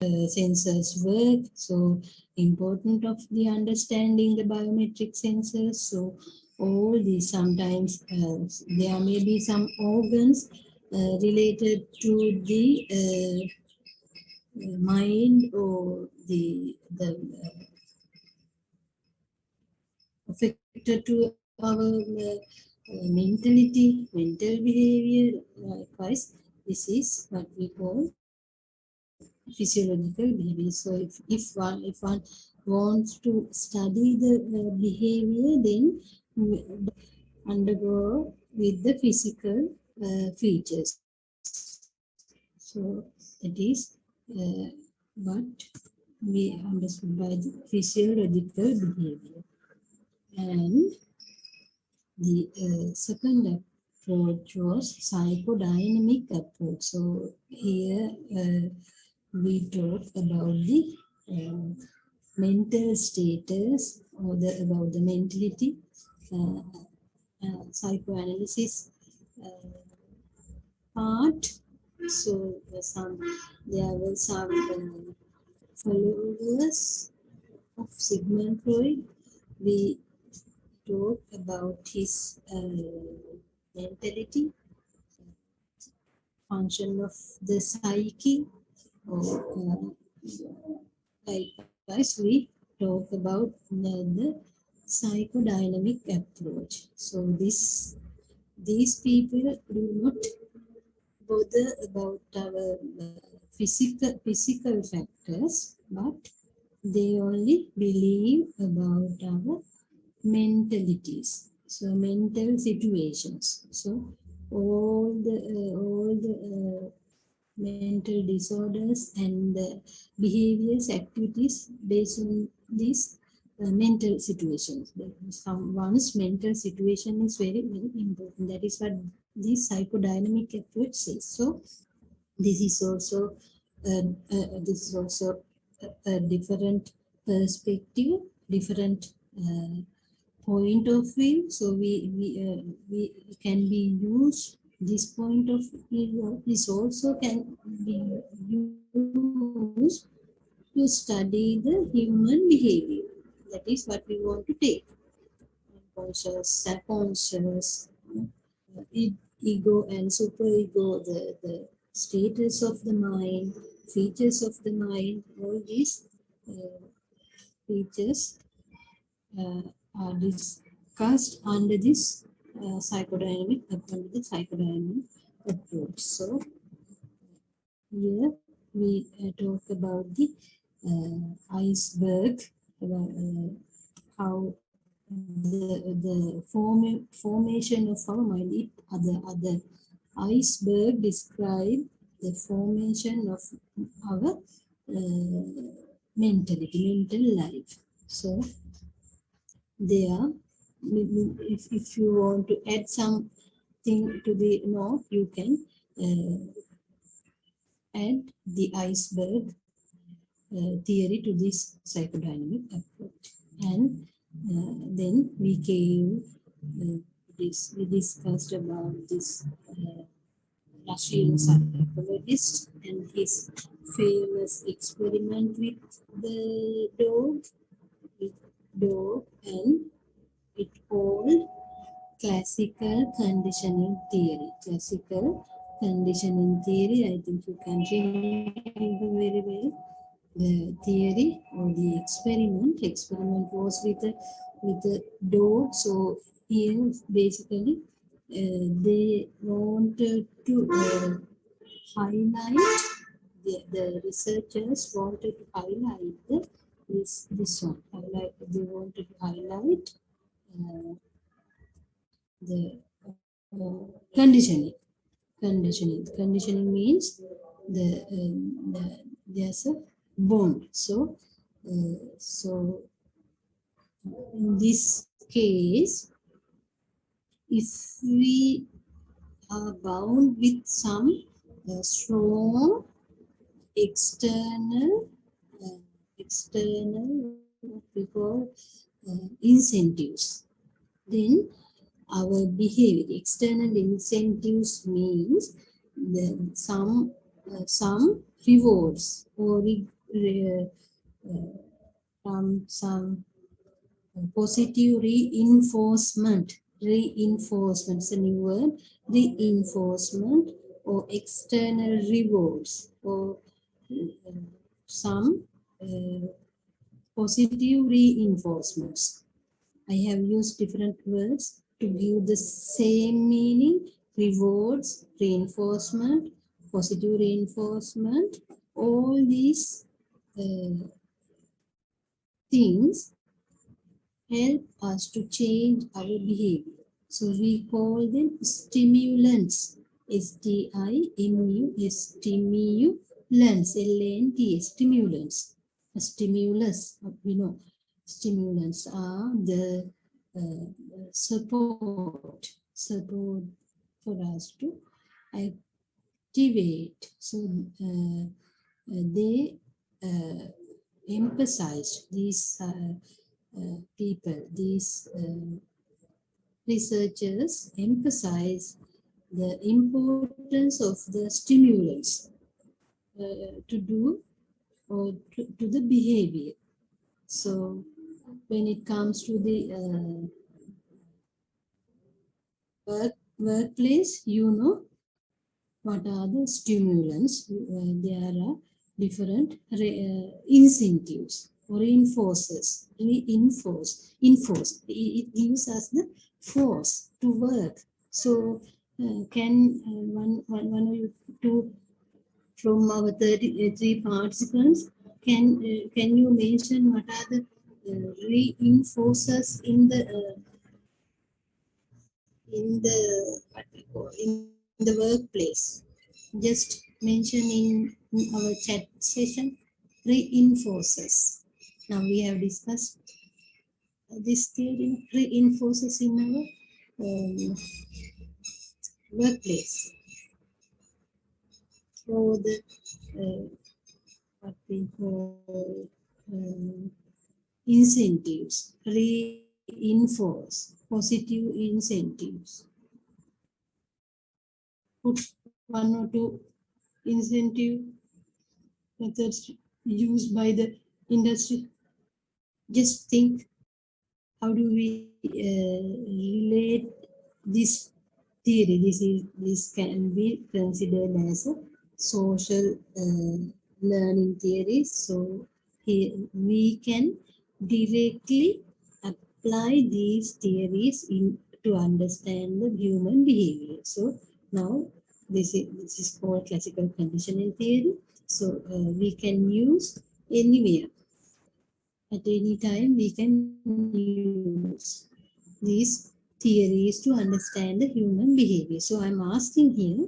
sensors work. So important of the understanding the biometric sensors. So all these sometimes there may be some organs related to the mind or the affected to our mentality, mental behavior. Likewise, this is what we call physiological behavior. So if one wants to study the behavior, then we undergo with the physical features. So that is what we understood by the physiological behavior. And the second approach was psychodynamic approach. So here we talk about the mental status or about the mentality, psychoanalysis part. So there were some followers of Sigmund Freud. We talk about his mentality, function of the psyche, or likewise we talk about the psychodynamic approach. So these people do not bother about our physical factors, but they only believe about our mentalities, so mental situations. So all the mental disorders and the behaviors, activities based on these mental situations. One's mental situation is very, very important. That is what this psychodynamic approach says. So this is also a different perspective, different point of view. So we can be used. This point of view is also can be used to study the human behavior. That is what we want to take. Conscious, subconscious, ego and superego, the status of the mind, features of the mind, all these features are discussed under this psychodynamic approach. So here we talk about the iceberg, how the formation of our mind. Other iceberg describe the formation of our mental life. So there, if you want to add something to the note, you can add the iceberg theory to this psychodynamic approach. And then we discussed about this Russian psychologist and his famous experiment with the dog, and it all classical conditioning theory. Classical conditioning theory, I think you can remember very well. The theory or the experiment was with a dog. So here basically they wanted to highlight, the researchers wanted to highlight this one. They wanted to highlight the conditioning. Conditioning means there's a bond. So in this case, if we are bound with some strong external what we call incentives, then our behavior, external incentives means some some rewards or some positive reinforcement is a new word, reinforcement or external rewards or some positive reinforcements. I have used different words to give the same meaning: rewards, reinforcement, positive reinforcement. All these things help us to change our behavior. So we call them stimulants. S-T-I-M-U-S, stimulants, L-A-N-T, stimulants. A stimulus, we know, stimulants are the support for us to activate. So they emphasize these people, these researchers emphasize the importance of the stimulants to do or to the behavior. So when it comes to the workplace, you know what are the stimulants. There are different incentives or reinforces. Enforce. It gives us the force to work. So can one of you two from our 33 participants, can you mention what are the reinforcers in the workplace? Just mention in our chat session, reinforces. Now we have discussed this theory, reinforces in our workplace. So the what we call incentives, reinforce, positive incentives. Put one or two incentive methods used by the industry. Just think, how do we relate this theory? This can be considered as a social learning theory. So here we can directly apply these theories to understand the human behavior. So now this is called classical conditioning theory. So we can use anywhere, at any time we can use these theories to understand the human behavior. So I'm asking here,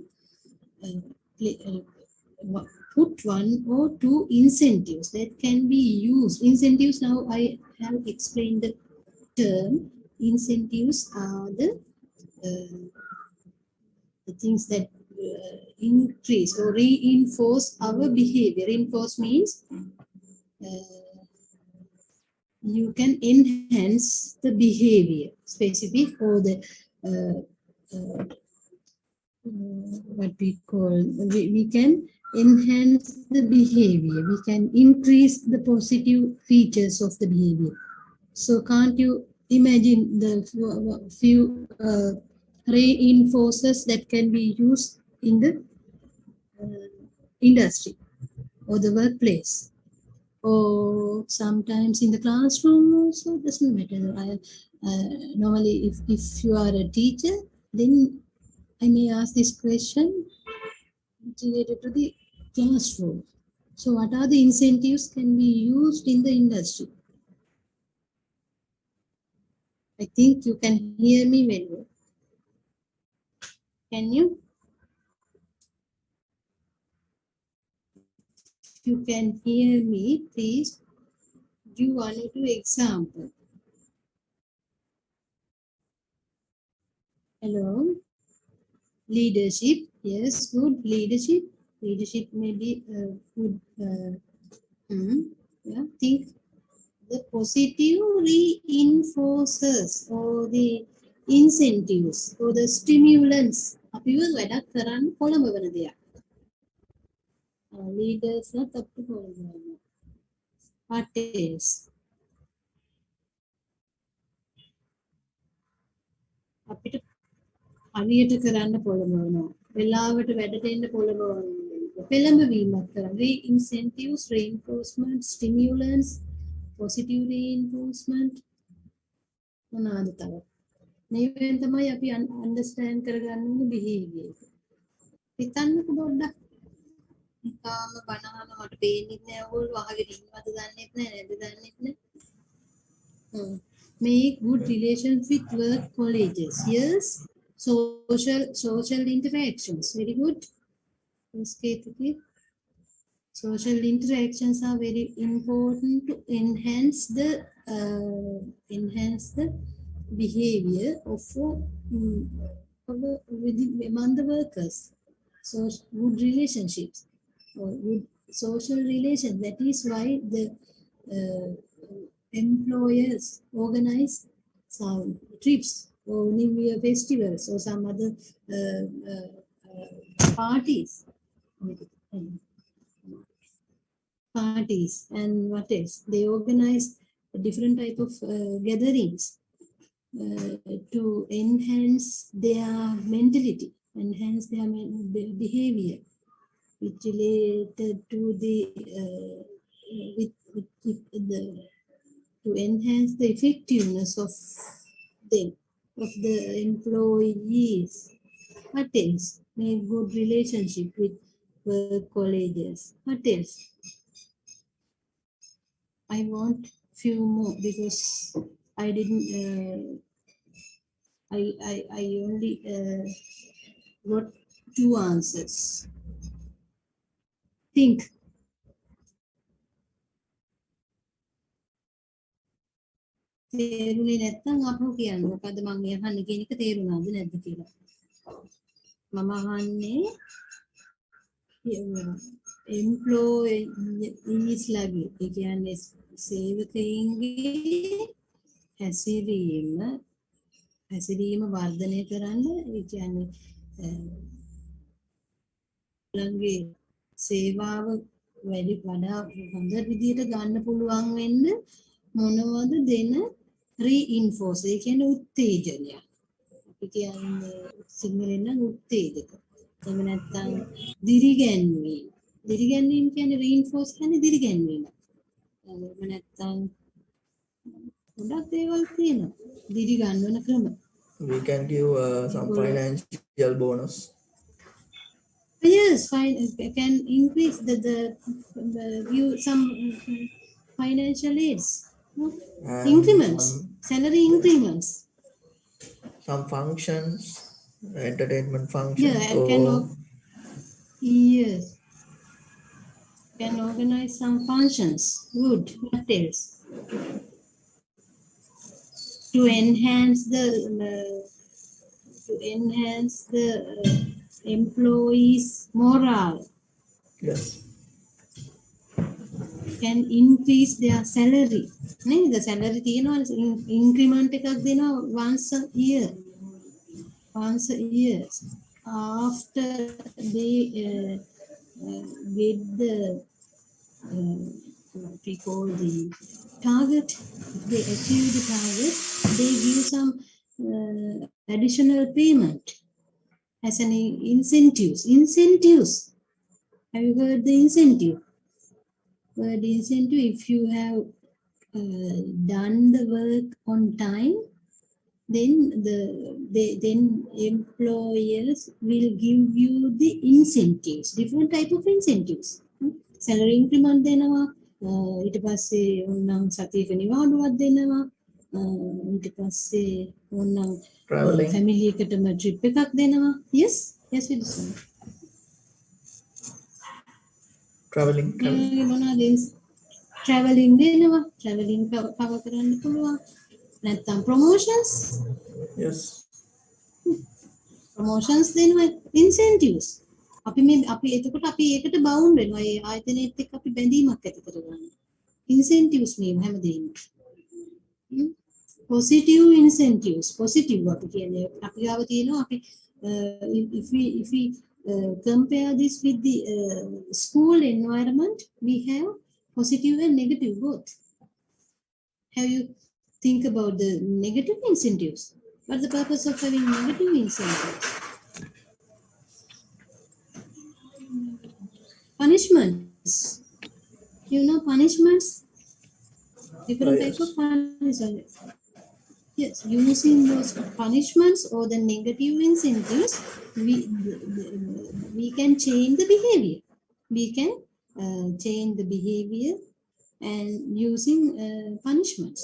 put one or two incentives that can be used. Incentives, now I have explained the term. Incentives are the things that increase or reinforce our behavior. Reinforce means you can enhance the behavior, specific or the what we call, we can enhance the behavior, we can increase the positive features of the behavior. So can't you imagine the few reinforcers that can be used in the industry or the workplace, or sometimes in the classroom also? Doesn't matter. Normally if you are a teacher, then I may ask this question related to the classroom. So what are the incentives can be used in the industry? I think you can hear me very well. Can you? If you can hear me, please give one or two examples. Hello? Leadership. Yes, good. Leadership. Leadership may be good. Yeah, think the positive reinforcers or the incentives or the stimulants. අපි වැඩක් කරන්න කොළඹ වන දෙයක්. leaders not up to what is අපිට හරියට කරන්න පොළඹවනවා වෙලාවට වැඩට එන්න පොළඹවනවා පෙළඹවීමක් කරන incentives reinforcement stimulants positive reinforcement මොනවාද තව මේවෙන් තමයි අපි understand කරගන්න ඕනේ behavior එක හිතන්නකෝ පොඩ්ඩක් නිකාම බනහම මට පේන්නේ නැහැ ඕගොල්ලෝ අහගෙන ඉන්නවද දන්නෙත් නැහැ නේද දන්නෙත් නැහැ make good relations with work colleagues yes social interactions very good social interactions are very important to enhance the behavior of among the workers so good relationships or good social relations that is why the employers organize some trips or New Year festivals or some other parties and what else they organize different type of gatherings to enhance their mentality enhance their behavior which related to the to enhance the effectiveness of them of the employees what else make good relationship with work colleagues what else I want few more because I didn't I only got 2 answers think තේරුනේ නැත්නම් අපෝ කියන්න මොකද්ද මම මේ අහන්නේ කියන එක තේරුණාද නැද්ද කියලා මම අහන්නේ employees ලගේ ඒ කියන්නේ සේවකයින්ගේ හැසිරීම වර්ධනය කරන්න ඒ කියන්නේ ළඟේ සේවාව වැඩි වඩා හොඳ විදිහට ගන්න පුළුවන් වෙන්න මොනවද දෙන reinforce ඒ කියන්නේ උත්තේජනය අපි කියන්නේ සිංහලෙන් නම් උත්තේජක එහෙම නැත්නම් දිරිගැන්වීම කියන්නේ reinforce කියන්නේ දිරිගැන්වීම එහෙම නැත්නම් ගොඩක් දේවල් තියෙනවා දිරි ගන්නවන ක්‍රම we can give some financial bonus yes fine can increase the view some financial aids increments salary increments some functions entertainment functions yes can organize some functions good what else to enhance the employees morale yes can increase their salary the salary තියෙනවා increment එකක් දෙනවා once a year after they get the what we call the target if they achieve the target they give some additional payment as an incentives have you heard the incentive if you have done the work on time then then employers will give you the incentives different type of incentives salary increment දෙනවා ඊට පස්සේ ඕනනම් සතියක නිවාඩුවක් දෙනවා ඊට පස්සේ ඕනනම් family එකටම trip එකක් දෙනවා yes it is traveling මොනවාද traveling දෙනවා traveling cover කරන්න පුළුවන් නැත්නම් promotions yes promotions දෙනවා incentives අපි එතකොට අපි ඒකට බවුන්ඩ් වෙනවා ඒ ආයතනෙත් එක්ක අපි බැඳීමක් ඇති කරගන්නවා incentives මේ හැමදේම positive incentives positive අපි කියන්නේ අපි ගාව තියෙනවා අපි if we compare this with the school environment, we have positive and negative both. Have you think about the negative incentives? What's the purpose of having negative incentives? Punishments. You know punishments? Different type of Yes. punishments. Yes, using those punishments or the negative incentives, we can change the behavior. We can change the behavior and using punishments.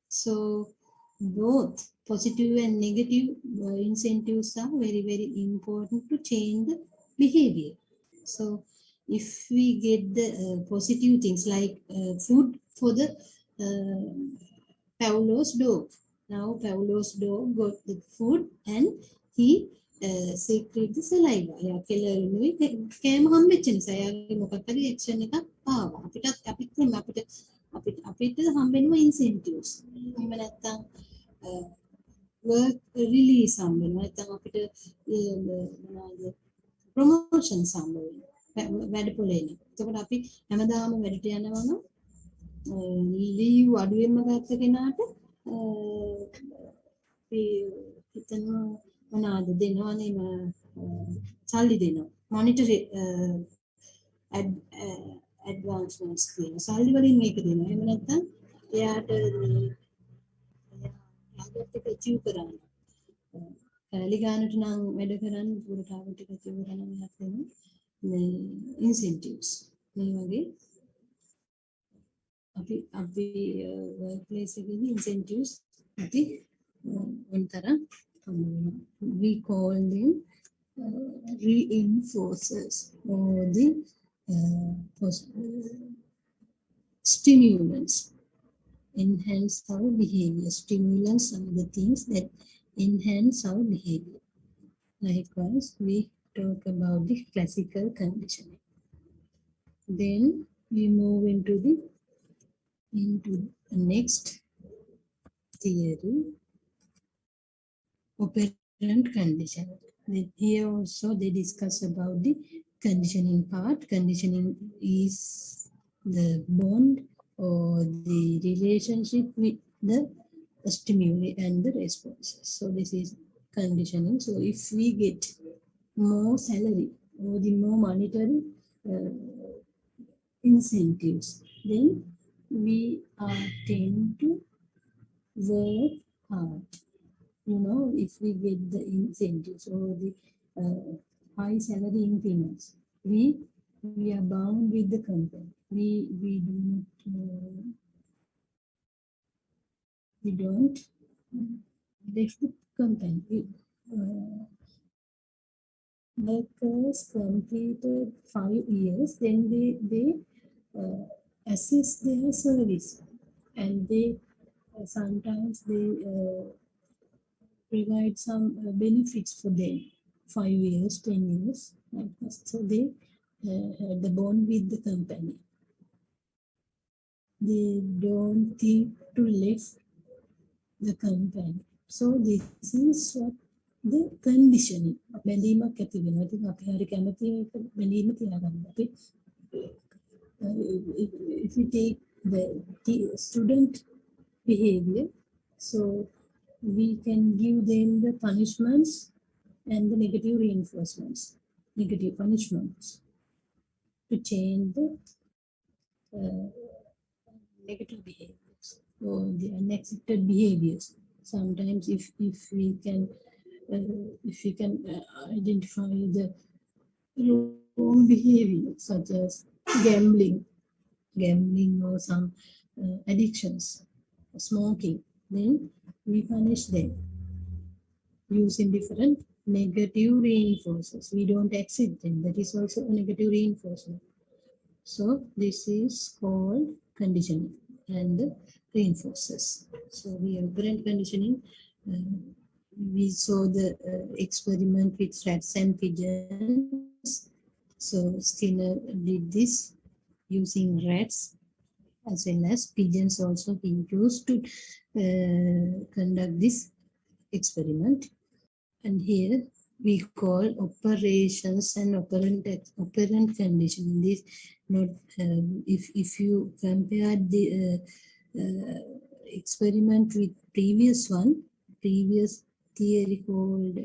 So both positive and negative incentives are very, very important to change the behavior. So if we get the positive things like food for the Pavlov's dog. Now Pavlov's dog got the food and he secreted the saliva. එයා කෙලරුනේ කෑම හම්බෙච්ච නිසා එයාගේ මොකක් හරි action එකක් ආවා. අපිට හම්බෙනවා ඉන්සෙන්ටිව්ස්. එහෙම නැත්නම් work release හම්බ වෙනවා. නැත්නම් අපිට මොනවද ප්‍රොමෝෂන්ස් හම්බ වෙනවා. වැඩපොළ එනවා. එතකොට අපි හැමදාම වැඩට යනවා නම් ලීව් අඩුවෙන්ම ගත්ත කෙනාට හිතනවා මොනවාද දෙනවනේ සල්ලි දෙනවා මොනිටරි ඇඩ්වාන්ස්මන්ට්ස් කියන සල්ලි වලින් මේක දෙනවා එහෙම නැත්නම් එයාට ටාගට් එක අචීව් කරන්න කැලි ගන්නට නම් වැඩ කරන්න පුරු ටාගට් එක අචීව් කරන්න එයාට දෙන මේ ඉන්සෙන්ටිව්ස් මේ වගේ අපි workplace එකේදී incentives අපි උන්තර we call them reinforcers or the stimulants enhance our behavior. Stimulants are the things that enhance our behavior. Likewise, we talk about the classical conditioning. Then we move into the next theory, operant conditioning. Here also they discuss about the conditioning part. Conditioning is the bond or the relationship with the stimuli and the responses. So this is conditioning. So if we get more salary or the more monetary incentives, then we tend to work hard. You know, if we get the incentives or the high salary increments, we are bound with the company. We don't let the company. Workers completed 5 years, then they assess their service, and they sometimes they provide some benefits for them. 5 years, 10 years, like that. So they had the bond with the company. They don't think to leave the company. So this is what the conditioning. බැඳීමක් ඇති වෙනවා. ඉතින් අපි හරි කැමති බැඳීම තියාගන්න. අපි if you take the student behavior, so we can give them the punishments and the negative reinforcements, negative punishments to change the negative behaviors or the unaccepted behaviors. Sometimes if we can identify the wrong behavior such as gambling or some addictions, smoking, then we punish them using different negative reinforcers. We don't accept them. That is also a negative reinforcement. So this is called conditioning and reinforcers. So we have operant conditioning. We saw the experiment with rats and pigeons. So Skinner did this using rats as well as pigeons also he used to conduct this experiment. And here we call operations and operant conditioning. This not if you compare the experiment with previous theory called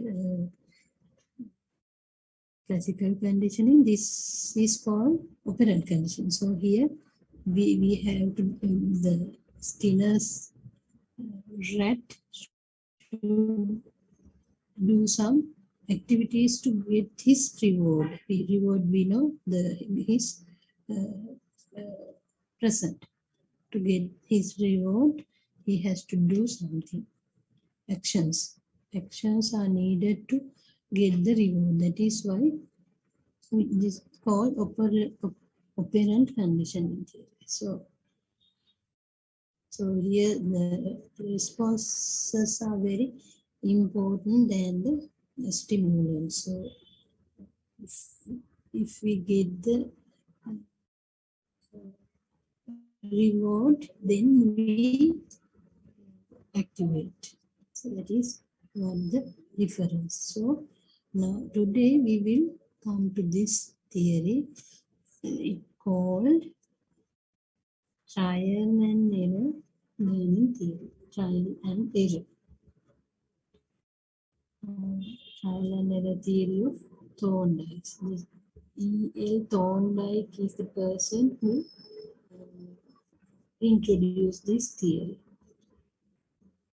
classical conditioning, this is called operant conditioning. So here we have to the Skinner's rat should do some activities to get his reward. Reward we know his present. To get his reward, he has to do something. Actions. Actions are needed to get the reward. That is why this is called operant conditioning theory. So here the responses are very important than the stimulants. So if we get the reward, then we activate. So that is one the difference. So now today we will come to this theory called trial and error learning theory. Trial and error. Trial and error theory of Thorndike. E.L. Thorndike is the person who introduced this theory.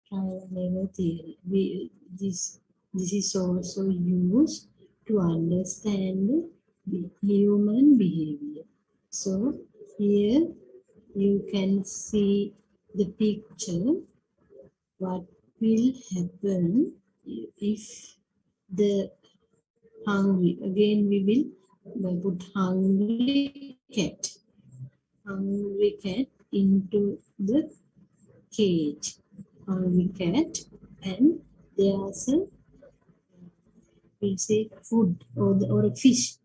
Trial and error theory. This is also used to understand the human behavior. So here you can see the picture. What will happen if the hungry, again we will put hungry cat into the cage. Hungry cat, and there's a, we'll say food or a fish.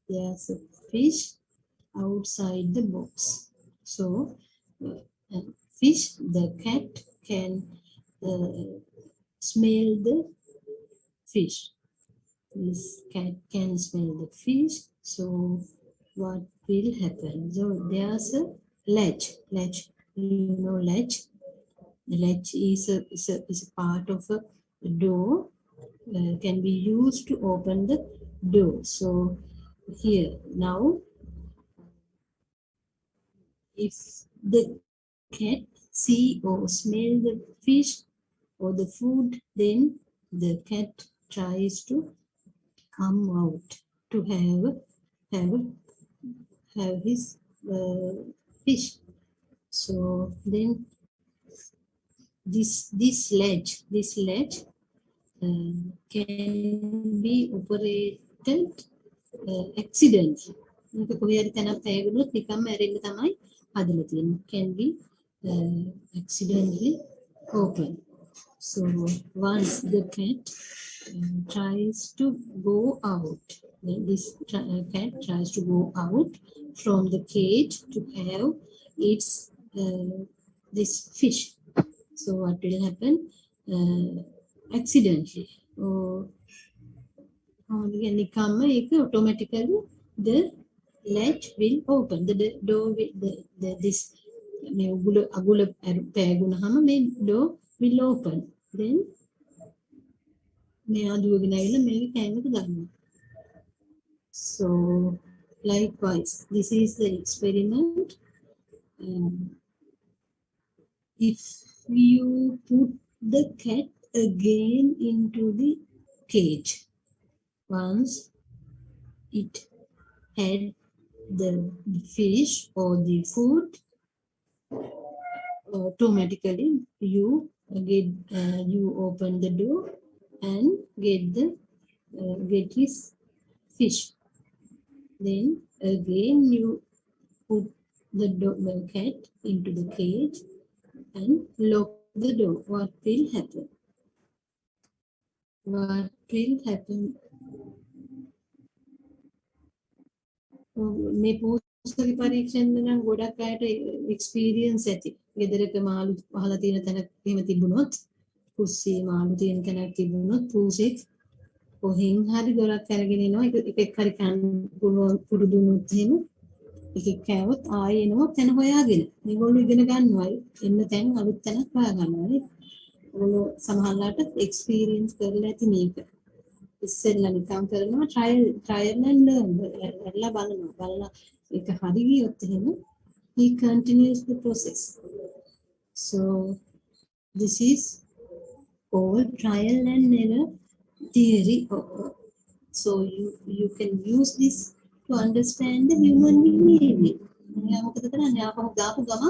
There's a fish outside the box. So fish, the cat can smell the fish. This cat can smell the fish. So what will happen? So there's a latch. You know latch. The latch is a part of a door. Can be used to open the door. So here now, if the cat see or smell the fish or the food, then the cat tries to come out to have his fish. So then this ledge can be operated accidentally. මේක කොහේ හරි තැනක් පැයගුණොත් නිකම්ම ඇරෙන්න තමයි හදලා තියෙන්නේ. Can be accidentally open. So once the cat tries to go out, this cat tries to go out from the cage to have its this fish. So what will happen? Accidentally, automatically the latch will open. The door will this door will open. Then so likewise, this is the experiment. If you put the cat again into the cage, once it had the fish or the food, automatically you open the door and get his fish. Then again you put the cat into the cage and lock the door. What will happen? මේ පෝස්ටරි පරීක්ෂණ නම් ගොඩක් අයට experience ඇති. ගෙදරක මාළු පහලා තියෙන තැනක එහෙම තිබුණොත්, කුස්සියේ මාළු තියෙන තැනක් තිබුණොත් පූසෙක් කොහෙන් හරි දොරක් අරගෙන එනවා එකෙක් හරි කන්න පුළුවන් පුරුදු වුණොත් එහෙම එකෙක් කෑවොත් ආයෙ එනවා තැන හොයාගෙන මේගොල්ලෝ ඉගෙන ගන්නවා එන්න තැන් අලුත් තැනක් හොයා ගන්නවා නේ ඔයගොල්ලෝ සමහරලාට එක්ස්පීරියන්ස් කරලා ඇති මේක ඉස්සෙල්ලා නිකන් කරනවා ට්‍රයල් and learn කරලා බලලා ඒක හරි ගියොත් එහෙම he continues the process so this is all trial and error theory so you can use this to understand the human behavior එයා මොකද කරන්නේ ආපහු දාපු ගම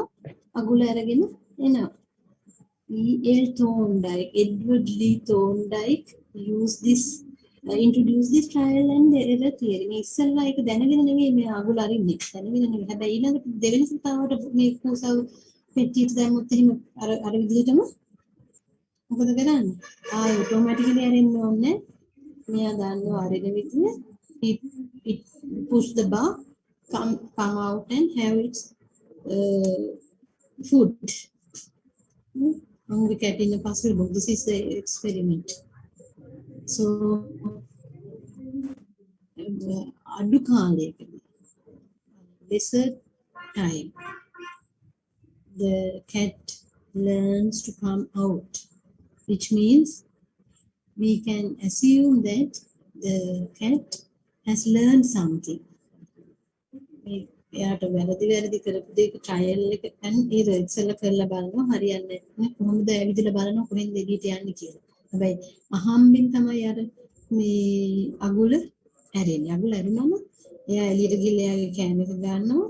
අගුල අරගෙන එනවා E.L. Thorndike, Edward Lee Thorndike used this introduce this trial and error theory. මේ ඉස්සෙල්ලා ඒක දැනගෙන නෙමෙයි මේ අගුල අරින්නේ. දැනගෙන නෙමෙයි. හැබැයි ඊළඟට දෙවෙනි සතාවට මේ කුසව පෙට්ටියට දැම්මොත් එහෙම අර විදිහටම මොකද කරන්නේ? ආයෙ ඔටෝමැටිකලි අරින්න ඕනේ. මෙයා දන්නවා අරින විදිහ. It push the bar, come out and have its food. Hungry cat in a puzzle book. This is the experiment. So, adu kaalekada lesser time the cat learns to come out, which means we can assume that the cat has learned something. එයාට වැරදි කරපු දෙයක trial එක and error ඉස්සෙල්ලා කරලා බලනවා හරියන්නේ නැහැ කොහොමද ඇවිදලා බලනවා කොහෙන්ද එළියට යන්නේ කියලා. හැබැයි අහම්බෙන් තමයි අර මේ අගුල ඇරෙන්නේ. අගුල ඇරුණාම එයා එළියට ගිහලා එයාගේ කෑම එක ගන්නවා.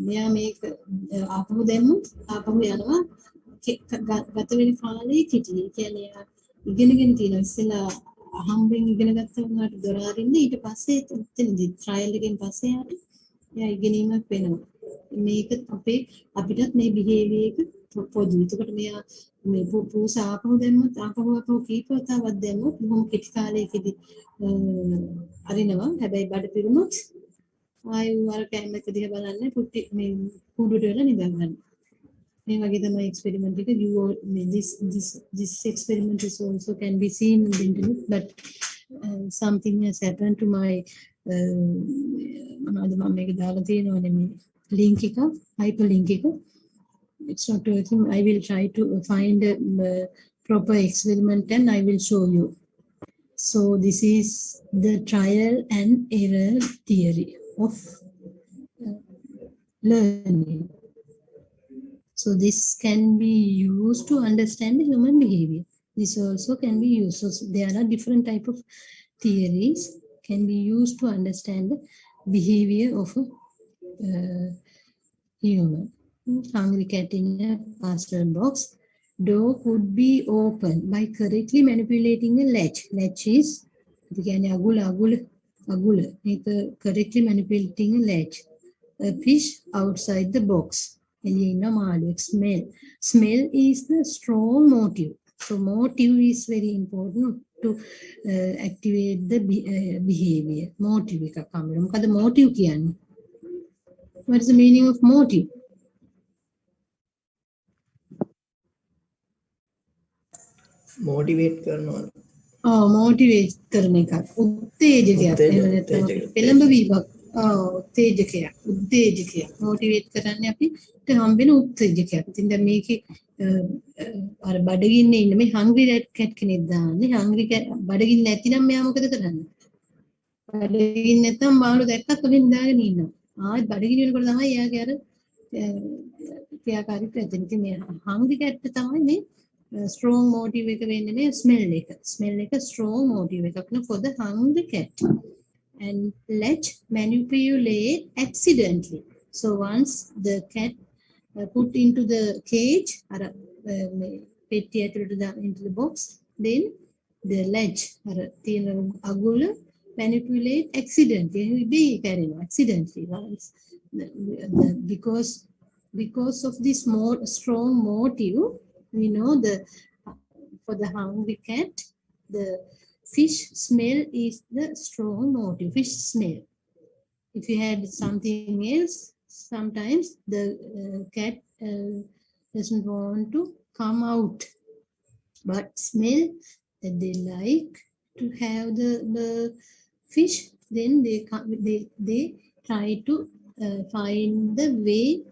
මෙයා මේක ආපහු දැම්මොත් ආපහු යනවා ගත වෙන කාලේ කිටි. ඒ කියන්නේ එයා ඉගෙනගෙන තියෙනවා ඉස්සෙල්ලා අහම්බෙන් ඉගෙන ගත්ත උනාට දොර අරින්න ඊට පස්සේ එතනදී ට්‍රයල් එකෙන් පස්සේ යාට එයා ඉගෙනීමක් වෙනවා. මේක අපිටත් මේ බිහේවියර් එක පොදුයි. ඒකට මෙයා මේ පූස ආපහු දැම්මොත් ආපහු කීපවතාවක් දැම්මොත් බොහොම කෙටි කාලයකදී අරිනවා. හැබැයි බඩ පිරුණොත් ආයෙ වර කැම එක දිහා බලන්නේ පුටි මේ කුඩුවට වෙලා නිදන් ගන්න. මේ වගේ තමයි එක්ස්පෙරිමන්ට් එක this experiment is also can be seen in the internet but something has happened to my මොනවද මම මේක දාලා තියෙනවනේ මේ link එක hyperlink එක it's not working I will try to find a proper experiment and I will show you so this is the trial and error theory of learning. So this can be used to understand the human behavior. This also can be used. So there are different type of theories can be used to understand the behavior of a human. Hungry cat in a parcel box. Door could be opened by correctly manipulating a latch. Latch is agula. Correctly manipulating a latch. A fish outside the box. Smell is the strong motive. So motive is very important to activate the behavior. Motive. Motive what is the meaning of motive? Motivate කරනවා. motivate කරන එක. උත්තේජකයක්. පෙළඹවීමක්. උත්තේජකයක්. motivate කරන්නේ අපිට හම්බෙන උත්තේජකයක්. ඉතින් දැන් මේකේ අර බඩගින්නේ ඉන්න මේ hungry cat කෙනෙක් දාන්නේ. hungry cat බඩගින්න නැතිනම් මෙයා මොකද කරන්නේ? බඩගින්න නැත්නම් මාළු දැක්කත් ඔලින් දාගෙන ඉන්නවා. ආයෙත් බඩගින්න වෙනකොට තමයි එයාගේ අර ක්‍රියාකාරීත්වය ඇති. ඉතින් මේ hungry cat තමයි මේ strong motive එක වෙන්නේ මේ smell එක strong motive එකක් න for the hungry cat and latch manipulate accidentally so once the cat put into the cage petti into the box then the latch agula manipulate accidentally once because of this more strong motive we know for the hungry cat, the fish smell is the strong motive, fish smell. If you had something else, sometimes the cat doesn't want to come out. But smell that they like to have the fish, then they try to find the way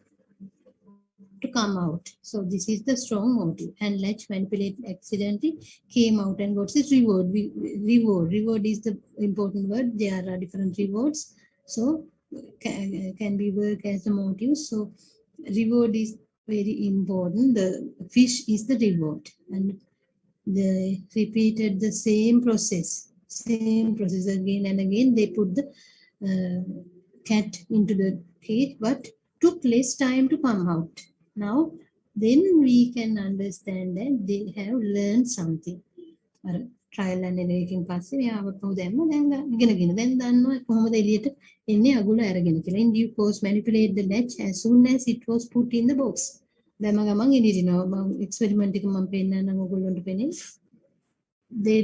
to come out. So this is the strong motive. And let's manipulate accidentally came out and got this reward. Reward is the important word. There are different rewards. So can be work as a motive. So reward is very important. The fish is the reward, and they repeated the same process again and again. They put the cat into the cage, but took less time to come out. Now, then we can understand that they have learned something. Trial and error එකෙන් පස්සේ මෙයාව කොහොමද දැම්ම දැන් ඉගෙනගෙන දැන් දන්නවා කොහොමද එළියට එන්නේ අගුල අරගෙන කියලා. In due course manipulate the latch as soon as it was put in the box. දැන් ගමන් එළියනවා මම එක්ස්පෙරිමන්ට් එක මම පෙන්නන්නම් ඔයගොල්ලන්ට පෙනේ. They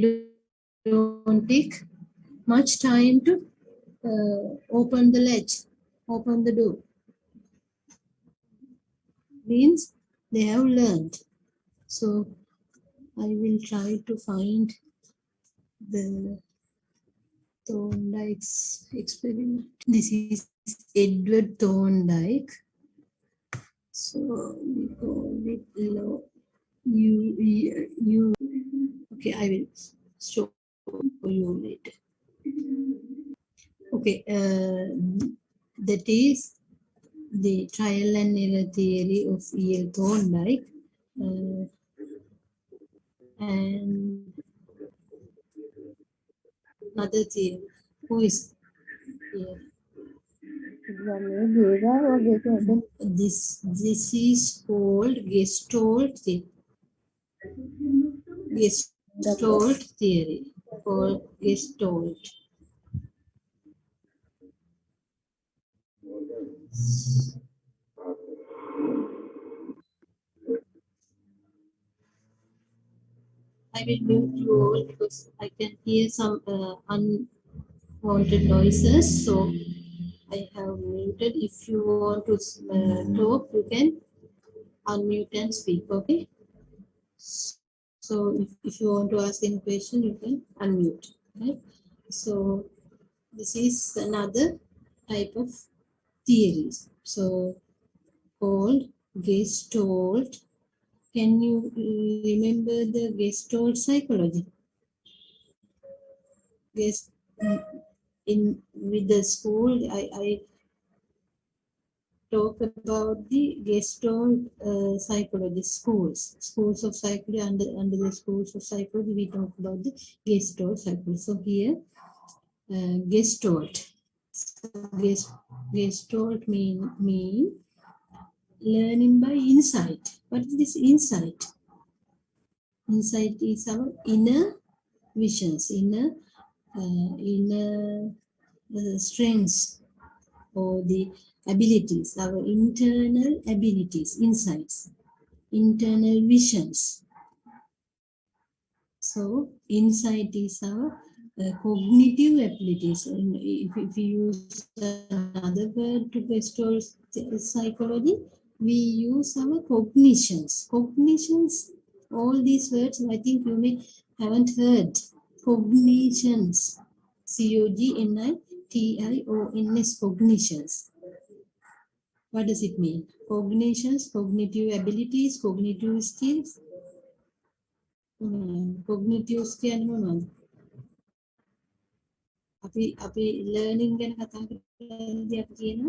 don't take much time to open the latch, open the door. Means they have learned. So I will try to find the Thorndike's experiment. This is Edward Thorndike. So we call it low. You. Okay, I will show you later. Okay, that is the trial and error theory of E.L. Thorndike. And another theory. Who is here? This is called Gestalt theory. Gestalt theory. Called Gestalt. I will mute you all because I can hear some unwanted noises. So I have muted. If you want to talk, you can unmute and speak. Okay. So if you want to ask any question, you can unmute. Right. So this is another type of theories. So called Gestalt. Can you remember the Gestalt psychology? Yes, with the school, I talk about the Gestalt psychology schools of psychology. Under the schools of psychology, we talk about the Gestalt psychology. So here, Gestalt. Gestalt mean learning by insight. What is this insight? Insight is our inner visions, inner strengths, or the abilities, our internal abilities, insights, internal visions. So insight is our cognitive abilities. If you use another word to Gestalt psychology, we use our cognitions. Cognitions, all these words, I think you may haven't heard. Cognitions, cognitions, cognitions. What does it mean? Cognitions, cognitive abilities, cognitive skills. Cognitive skills. අපි learning ගැන කතා කරද්දී අපි කියන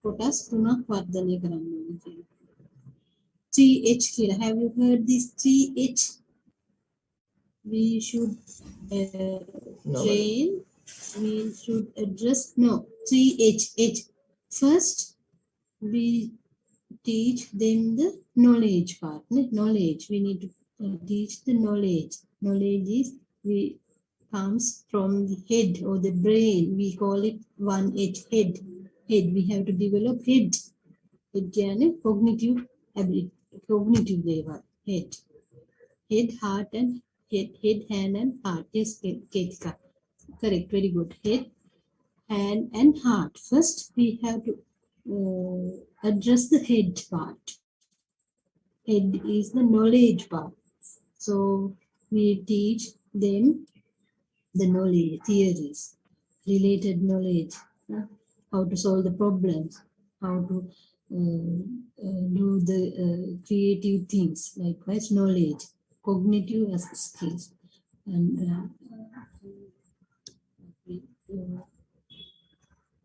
කොටස් තුනක් වර්ධනය කරන්න ඕනේ කියලා. 3H කියලා. Have you heard this 3H? We should train. We should address. No, 3H. First, we teach them the knowledge part. Knowledge. We need to teach the knowledge. Knowledge is comes from the head or the brain. We call it 1H, head. We have to develop head. Cognitive ability, cognitive level. Head, heart, and head, hand, and heart. Yes, Ketika. Correct. Very good. Head, hand, and heart. First, we have to address the head part. Head is the knowledge part. So we teach them the knowledge, theories, related knowledge, how to solve the problems, how to do the creative things, likewise knowledge, cognitive as skills, and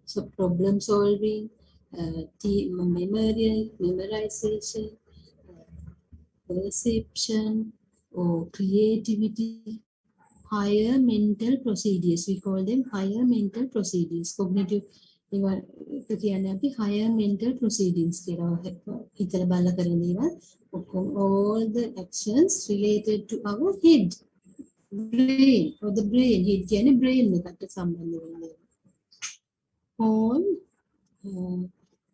so problem solving, memory, memorization, perception, or creativity, higher mental procedures. We call them higher mental procedures. Cognitive කියන්නේ අපි higher mental proceedings කියලා හිතලා බලලා කරන දේවල් ඔක්කොම all the actions related to our head, brain, or the brain. head කියන්නේ brain එකට සම්බන්ධ වෙන දේවල්. all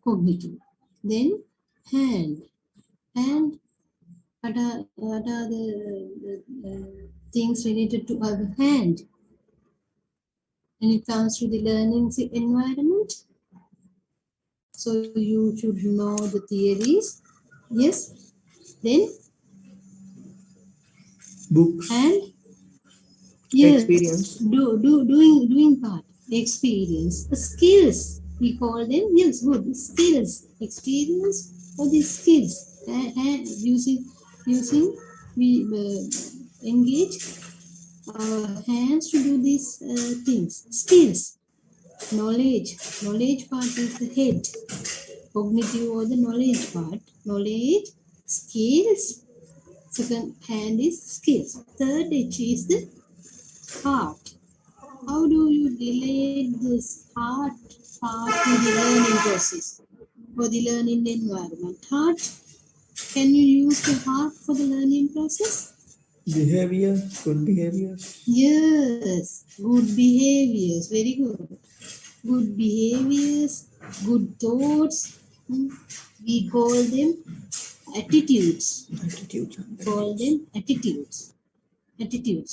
cognitive. Then hand. What are the things related to our hand when it comes to the learning environment? So you should know the theories. Yes. Then books and yes, experience, doing part, experience, the skills. We call them, yes, good, skills, experience, or the skills. And using we engage our hands to do these things. Skills, knowledge part is the head, cognitive or the knowledge part, knowledge, skills. Second hand is skills. Third H is the heart. How do you relate this heart part to the learning process or the learning environment? Heart, can you use the heart for the learning process? behavior, good behaviors. Yes, good behaviors, very good. Good behaviors, good thoughts, we call them attitudes. Call them attitudes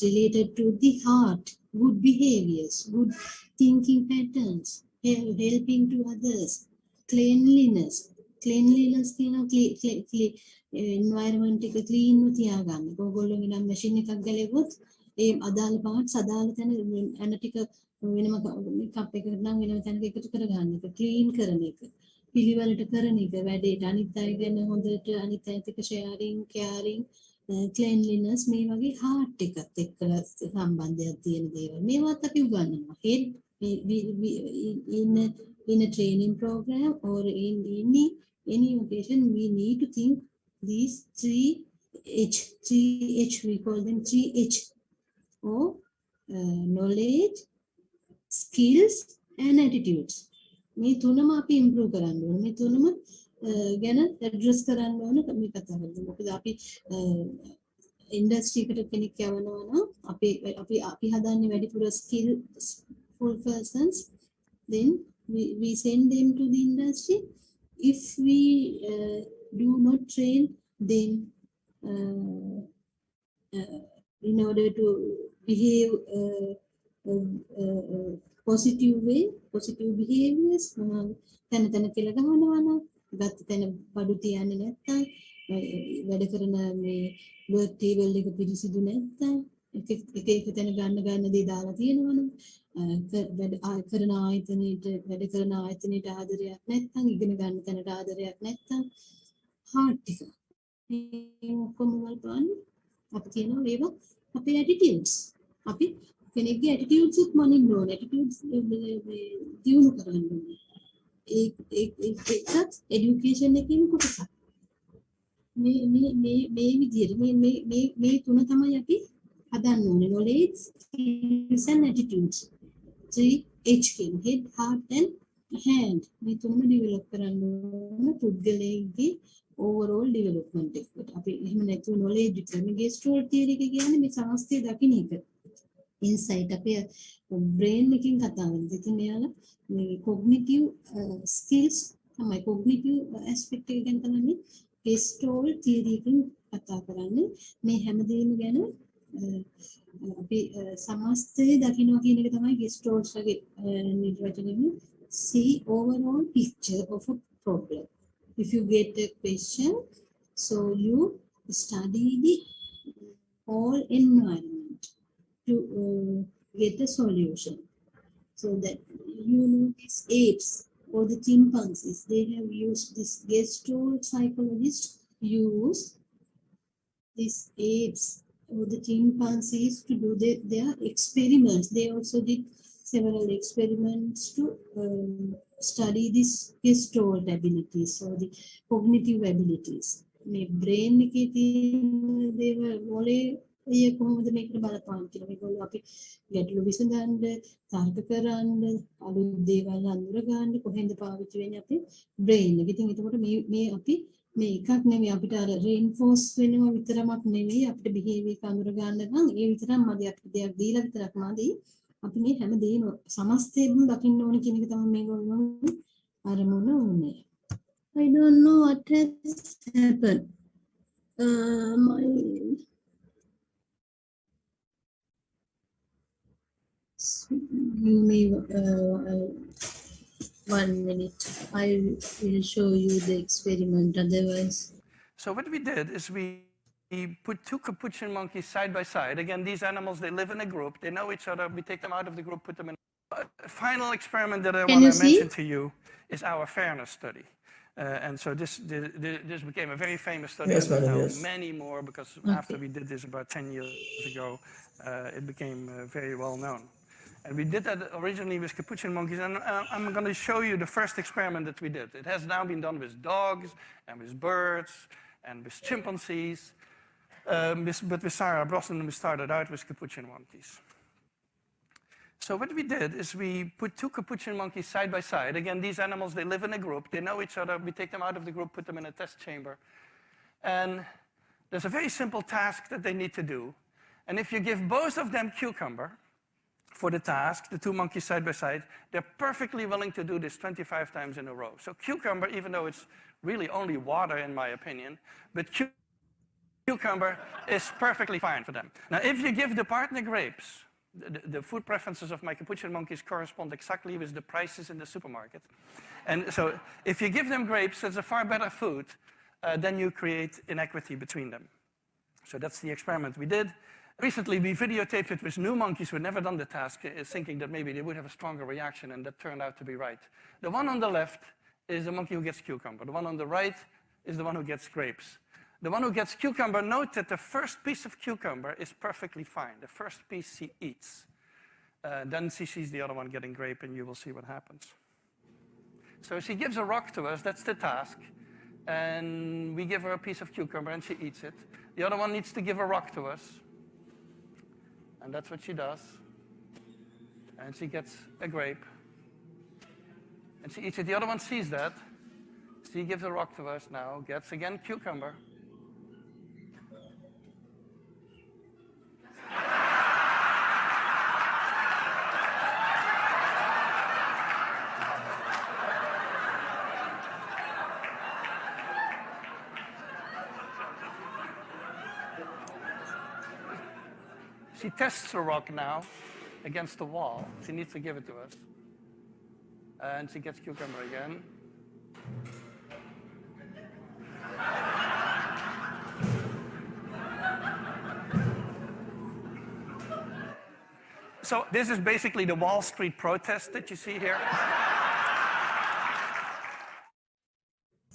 related to the heart, good behaviors, good thinking patterns, helping to others, cleanliness කියන environment එක clean තියාගන්න. ඔයගොල්ලෝ නම් machine එකක් ගලෙවොත් ඒ අදාළ parts අදාළ තැන අන ටික වෙනම කප් එකකට නම් වෙනම තැනක එකතු කරගන්න එක, clean කරන එක, පිළිවෙලට කරන එක, වැඩේට අනිත් අය ගැන හොඳට අනිත් අයත් එක්ක sharing, caring, cleanliness, මේ වගේ heart එකත් එක්ක සම්බන්ධයක් තියෙන දේවල්. මේවත් අපි උගන්වනවා. head in a training program or in any occasion, we need to think these 3H, we call them 3H, or knowledge, skills and attitudes. මේ තුනම අපි improve කරන්න ඕනේ. මේ තුනම ගැන address කරන්න ඕනේ මේ කතාවේදී. මොකද අපි industry එකට කෙනෙක් යවනවා නම් අපි හදන්නේ වැඩිපුර skillful persons. Then we send them to the industry. If we do not train them in order to behave positive way, positive behaviors, තැන කියලා ගහනවා නම් ගත්ත තැන බඩු තියන්නේ නැත්තම්, වැඩ කරන මේ work table එක පිරිසිදු නැත්තම්, එක තැන ගන්න දේ දාලා තියෙනවනම්, වැඩ කරන ආයතනයට ආදරයක් නැත්තම්, ඉගෙන ගන්න තැනට ආදරයක් නැත්තම්, heart එක මේ ඔක්කොම වලපන් අපි කියනවා ඒවා අපේ attitudes. අපි කෙනෙක්ගේ attitudes උත් මනින්න ඕනේ, attitudes දියුණු කරන්න ඕනේ. ඒකත් education එකේම කොටසක්. මේ විදිහට මේ තුන තමයි අපි හදන්න ඕනේ. knowledge, skills and attitudes. 3H කියන head, heart and hand. මේ තුනම develop කරන්න ඕනේ පුද්ගලයාගේ overall development එකට. අපි එහෙම නැතුව knowledge විතරනේ Gestalt theory එක කියන්නේ මේ සමස්තය දකින්න එක. insight අපේ brain එකකින් කතා වෙනවා. ඉතින් මෙයාලා මේ cognitive skills තමයි, cognitive aspect එක ගැන තමයි Gestalt theory එකෙන් කතා කරන්නේ. මේ හැමදේම ගැන අපි සමස්තය දකින්න කියන එක තමයි Gestalt ගේ නිර්වචනය. See overall picture of a problem. If you get a question, so you study the whole environment to get a solution. So that, you know, these apes or the chimpanzees, they have used this Gestalt psychologists use these apes or the chimpanzees to do their experiments. They also did several experiments to study this Gestalt abilities or the cognitive abilities. මේ brain එකේ තියෙන දේවල් වලේ එය කොහොමද මේකට බලපාන කියලා මේගොල්ලෝ අපි ගැටලු විසඳන්න තර්ක කරන්න අලුත් දේවල් අඳුර ගන්න කොහෙන්ද පාවිච්චි වෙන්නේ අපේ brain එක. ඉතින් එතකොට මේ අපි මේ එකක් නෙමෙයි අපිට අර reinforce වෙනවා විතරමක් නෙමෙයි අපිට behavior එක අඳුර ගන්න නම් ඒ විතරක් මදි අපිට දෙයක් දීලා විතරක් මදි අපි මේ හැම දෙයක්ම සමස්තයෙන් දකින්න ඕන කියන එක තමයි මේගොල්ලෝ අරමුණ උනේ. I don't know what has happened. You may 1 minute. I will show you the experiment. Otherwise. So what we did is we put two capuchin monkeys side by side. Again, these animals, they live in a group. They know each other. We take them out of the group, put them in. A final experiment that I want to mention to you is our fairness study. And so this became a very famous study. Yes, madam, now yes. many more because after we did this about 10 years ago, it became very well known. And we did that originally with capuchin monkeys, and I'm going to show you the first experiment that we did. It has now been done with dogs, and with birds, and with chimpanzees. But with Sarah Brosnan, we started out with capuchin monkeys. So what we did is we put two capuchin monkeys side by side. Again, these animals, they live in a group. They know each other. We take them out of the group, put them in a test chamber. And there's a very simple task that they need to do. And if you give both of them cucumber, for the task, the two monkeys side by side, they're perfectly willing to do this 25 times in a row. So cucumber, even though it's really only water in my opinion, but cucumber is perfectly fine for them. Now, if you give the partner grapes, the food preferences of my capuchin monkeys correspond exactly with the prices in the supermarket. And so if you give them grapes, that's a far better food, then you create inequity between them. So that's the experiment we did. Recently, we videotaped it with new monkeys who had never done the task, thinking that maybe they would have a stronger reaction, and that turned out to be right. The one on the left is the monkey who gets cucumber. The one on the right is the one who gets grapes. The one who gets cucumber, note that the first piece of cucumber is perfectly fine. The first piece she eats. Then she sees the other one getting grape, and you will see what happens. So she gives a rock to us, that's the task. And we give her a piece of cucumber, and she eats it. The other one needs to give a rock to us. And that's what she does. And she gets a grape. And she eats it. The other one sees that. She gives a rock to us now, gets again cucumber. She tests the rock now against the wall. She needs to give it to us. And she gets cucumber again. So this is basically the Wall Street protest that you see here.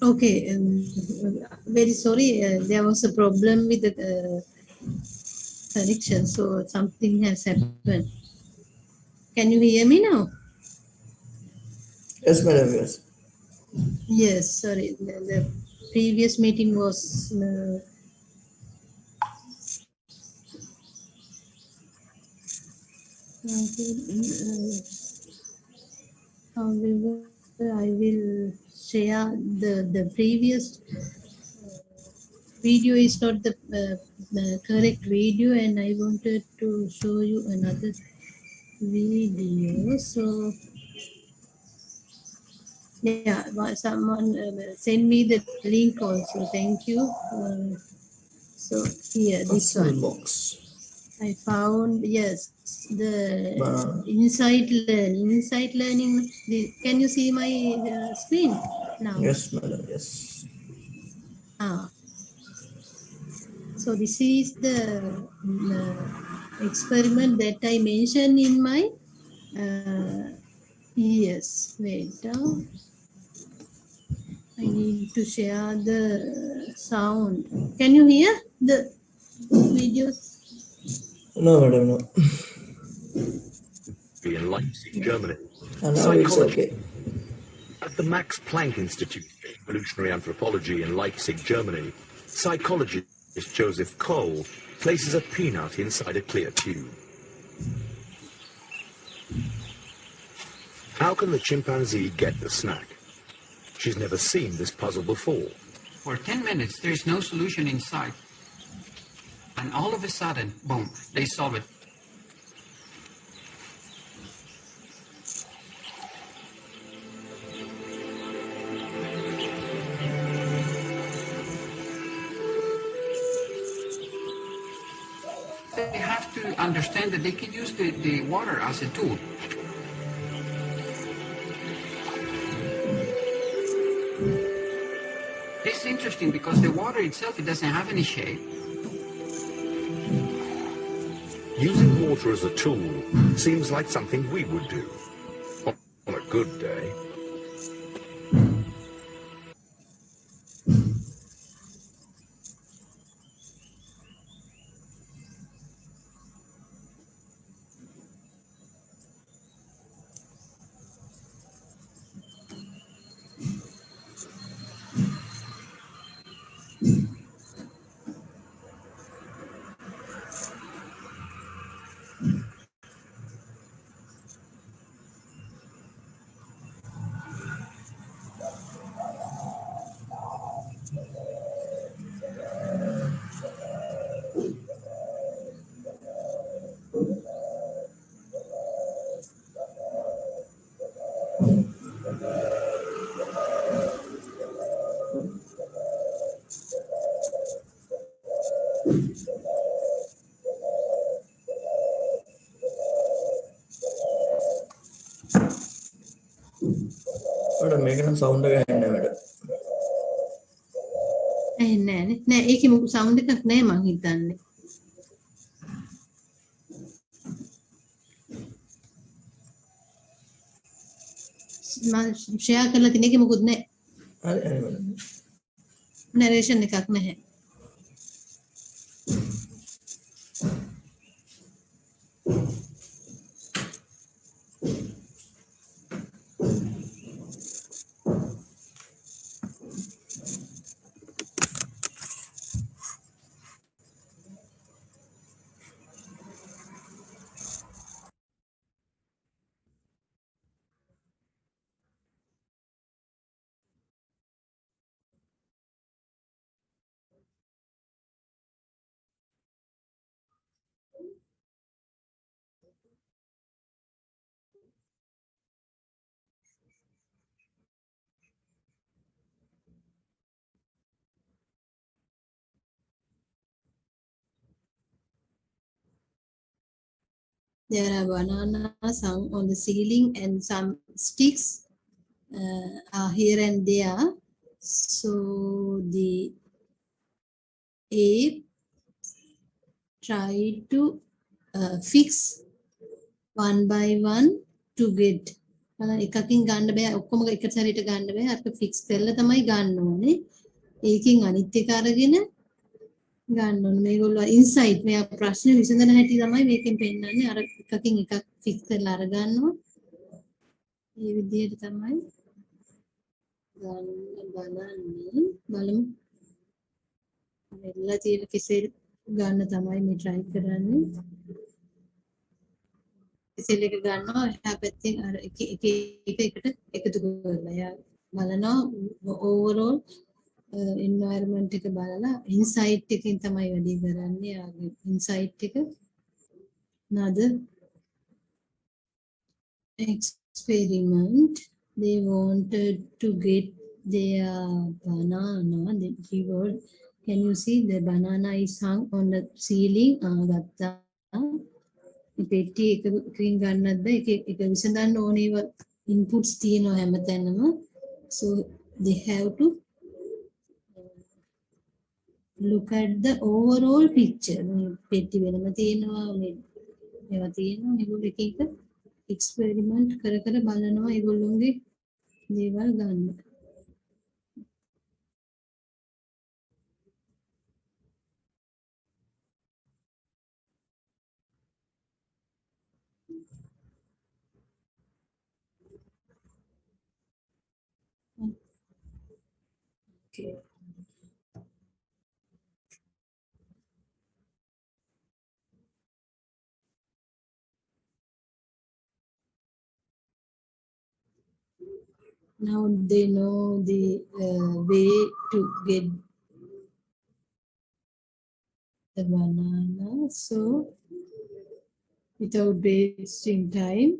Okay, very sorry. There was a problem with the connection, so something has happened. Can you hear me now? Yes, madam, yes. Yes, sorry. The previous meeting was however, I will share the previous video is not the correct video, and I wanted to show you another video. So yeah, someone send me the link also. Thank you. So here, this one. Box. I found, yes, the Insight Learning. Can you see my screen now? Yes, madam, yes. So this is the experiment that I mentioned in my yes, wait down. I need to share the sound. Can you hear the videos? No, madam, no. In Leipzig, Germany. Now it's okay. At the Max Planck Institute for Evolutionary Anthropology in Leipzig, Germany, psychologist Joseph Cole places a peanut inside a clear tube. How can the chimpanzee get the snack? She's never seen this puzzle before. For 10 minutes, there's no solution inside. And all of a sudden, boom, they solve it. They have to understand that they can use the water as a tool. It's interesting because the water itself, it doesn't have any shape. Using water as a tool seems like something we would do on a good day. Madam, make a sound again, madam. නෑ ඒකේ මොකක් sound එකක් නෑ මං හිතන්නේ. මම share කරලා තියෙන එකේ මොකුත් නෑ. හරි madam. නරේෂන් එකක් නැහැ. There are bananas hung on the ceiling and some sticks are here and there. So the ape tried to fix one by one to get. එකකින් ගන්න බෑ ඔක්කොම එක සැරේට ගන්න බෑ අර ෆික්ස් කරලා තමයි ගන්න ඕනේ. ඒකෙන් අනිත් එක අරගෙන ගන්න ඕනේ. මේගොල්ලෝ ඉන්සයිට් මේ ප්‍රශ්න විසඳන හැටි තමයි මේකෙන් පෙන්නන්නේ. අර එකකින් එකක් ෆික්ස් කරලා අර ගන්නවා. මේ විදිහට තමයි ගන්න බලන්නේ. බලමු. මෙල්ල තියෙන කෙසෙල් ගන්න තමයි මේ try කරන්නේ. කෙසෙල් එක ගන්නවා එහා පැත්තෙන් අර එක එකට එකතු කරලා යා බලනවා overall environment එක බලලා insight එකකින් තමයි වැඩි කරන්නේ. යාගේ insight එක another experiment. They wanted to get their banana. The keyword. Can you see the banana is hung on the ceiling? ගත්තා. පෙට්ටි එකකින් ගන්නත් බෑ. එක විසඳන්න ඕනේ inputs තියෙනවා හැමතැනම. So they have to look at the overall picture. පෙට්ටි වෙනම තියෙනවා මේවා තියෙනවා ඒගොල්ලෝ එක එක එක්ස්පෙරිමන්ට් කර කර බලනවා ඒගොල්ලෝගේ දේවල් ගන්න. Okay. Now they know the way to get the banana. So without wasting time,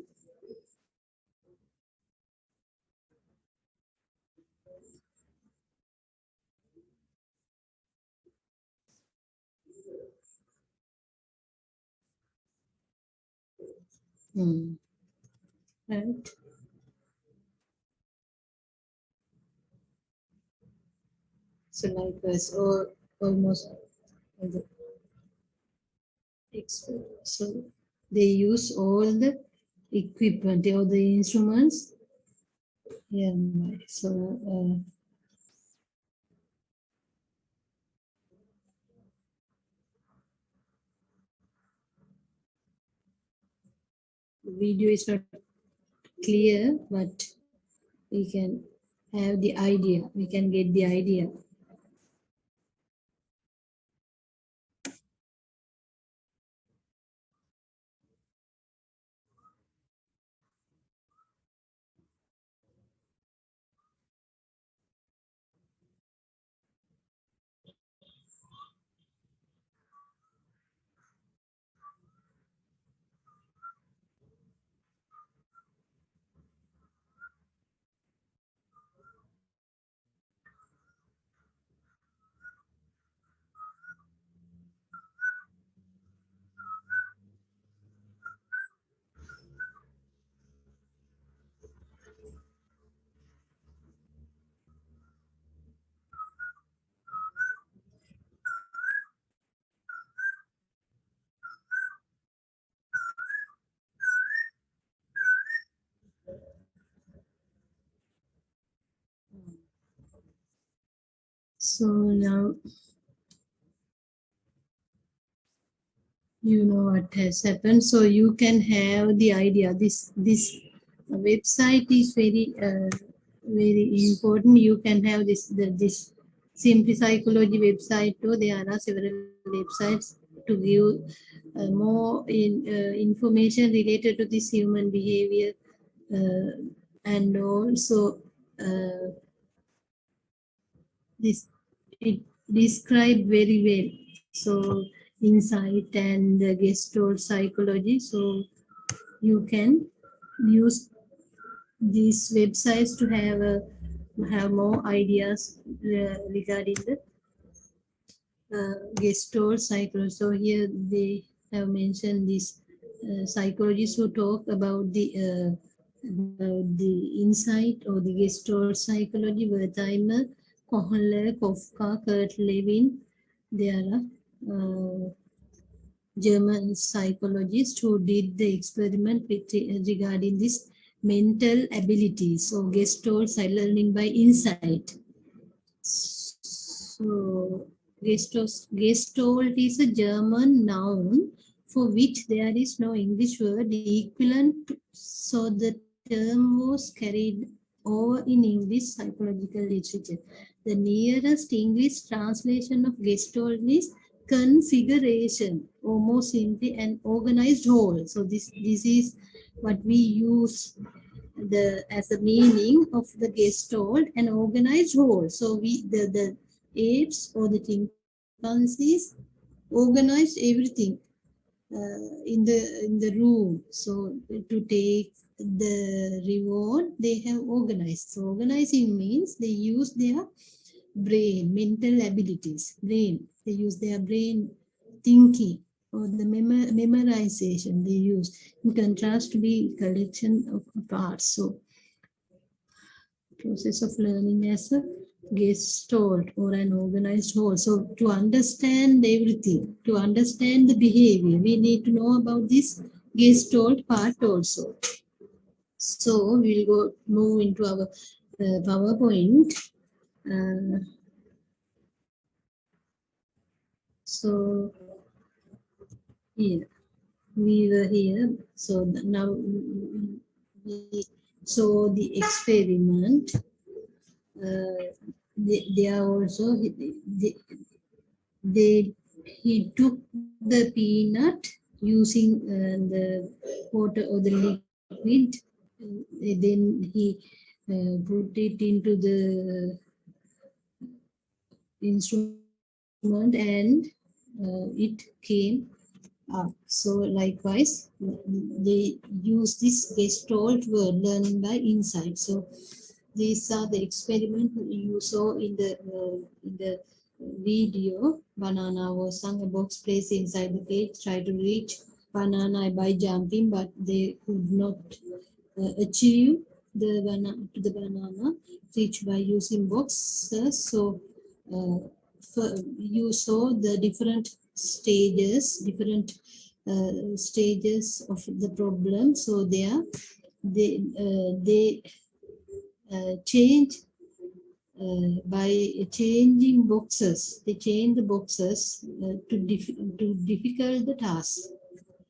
right? So like us, or almost like the so they use all the equipment or the instruments. Yeah, so the video is not clear, but we can have the idea. We can get the idea. So now you know what has happened. So you can have the idea. This website is very important. You can have this Simply Psychology website too. There are several websites to give more information related to this human behavior and also this it described very well. So insight and Gestalt psychology. So you can use these websites to have more ideas regarding the Gestalt psychology. So here they have mentioned these psychologists who talk about the insight or the Gestalt psychology. Wertheimer, Kohler, Kafka, Kurt Lewin. There are German psychologists who did the experiment with, regarding this mental abilities. So Gestalt learning by insight. So Gestalt is a German noun for which there is no English word equivalent. So the term was carried over in English psychological literature. The nearest English translation of Gestalt is configuration, or more simply an organized whole. So this is what we use as the meaning of the Gestalt, an organized whole. So the apes or the chimpanzees organized everything in the room. So to take the reward, they have organized. So organizing means they use their brain, mental abilities, brain. They use their brain thinking or the memorization they use, in contrast to be collection of parts. So process of learning as a Gestalt or an organized whole. So to understand everything, to understand the behavior, we need to know about this Gestalt part also. So we'll go move into our PowerPoint. Uh, so here we were here. So now we saw the experiment. They are also he took the peanut using the water or the liquid. Then he put it into the instrument and it came up. So likewise, they use this Gestalt word learning by insight. So these are the experiment you saw in the video. Banana was hung a box placed inside the cage, tried to reach banana by jumping, but they could not achieve the banana reach by using boxes. So you saw the different stages of the problem. So they change by changing boxes. They change the boxes to difficult the task.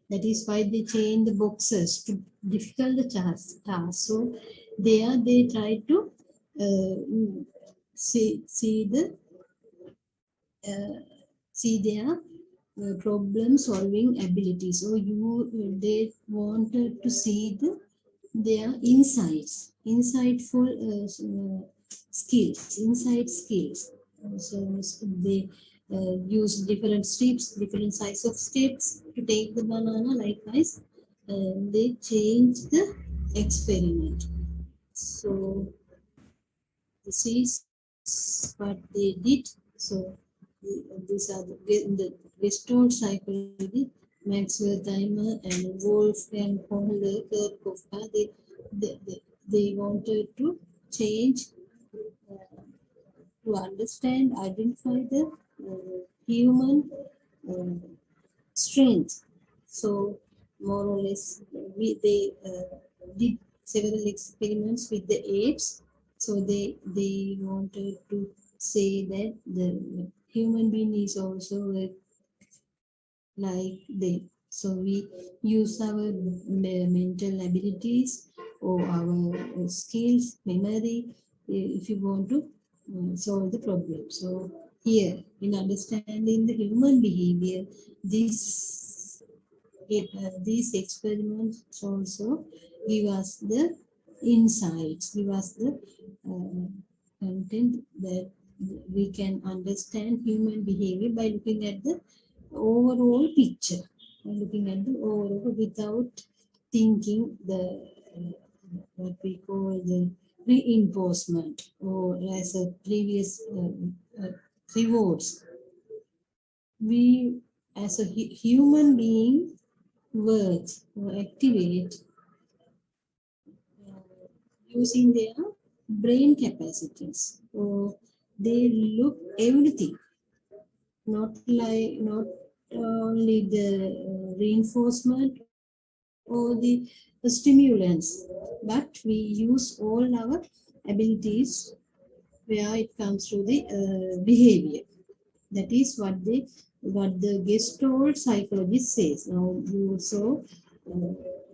That is why they change the boxes to difficult the task. So there they try to see their problem solving ability. So they wanted to see their insightful insight skills. So they use different steps, different size of steps to take the banana. Likewise, they change the experiment. So this is what they did. So these are the Gestalt psychology, Maxwell Timer and Wolfgang Kohler, Kurt Kofka. They wanted to change to understand, identify the human uh, strength. So more or less, they did several experiments with the apes. So they wanted to say that the human being is also like them. So we use our mental abilities or our skills, memory, if you want to solve the problem. So here, in understanding the human behavior, these experiments also give us the insights, give us the content that we can understand human behavior by looking at the overall picture, by looking at the overall without thinking the what we call the reinforcement or as a previous rewards. We as a human being work or activate using their brain capacities. So they look everything, not only the reinforcement or the stimulants, but we use all our abilities where it comes to the behavior. That is what the Gestalt psychologist says. Now you also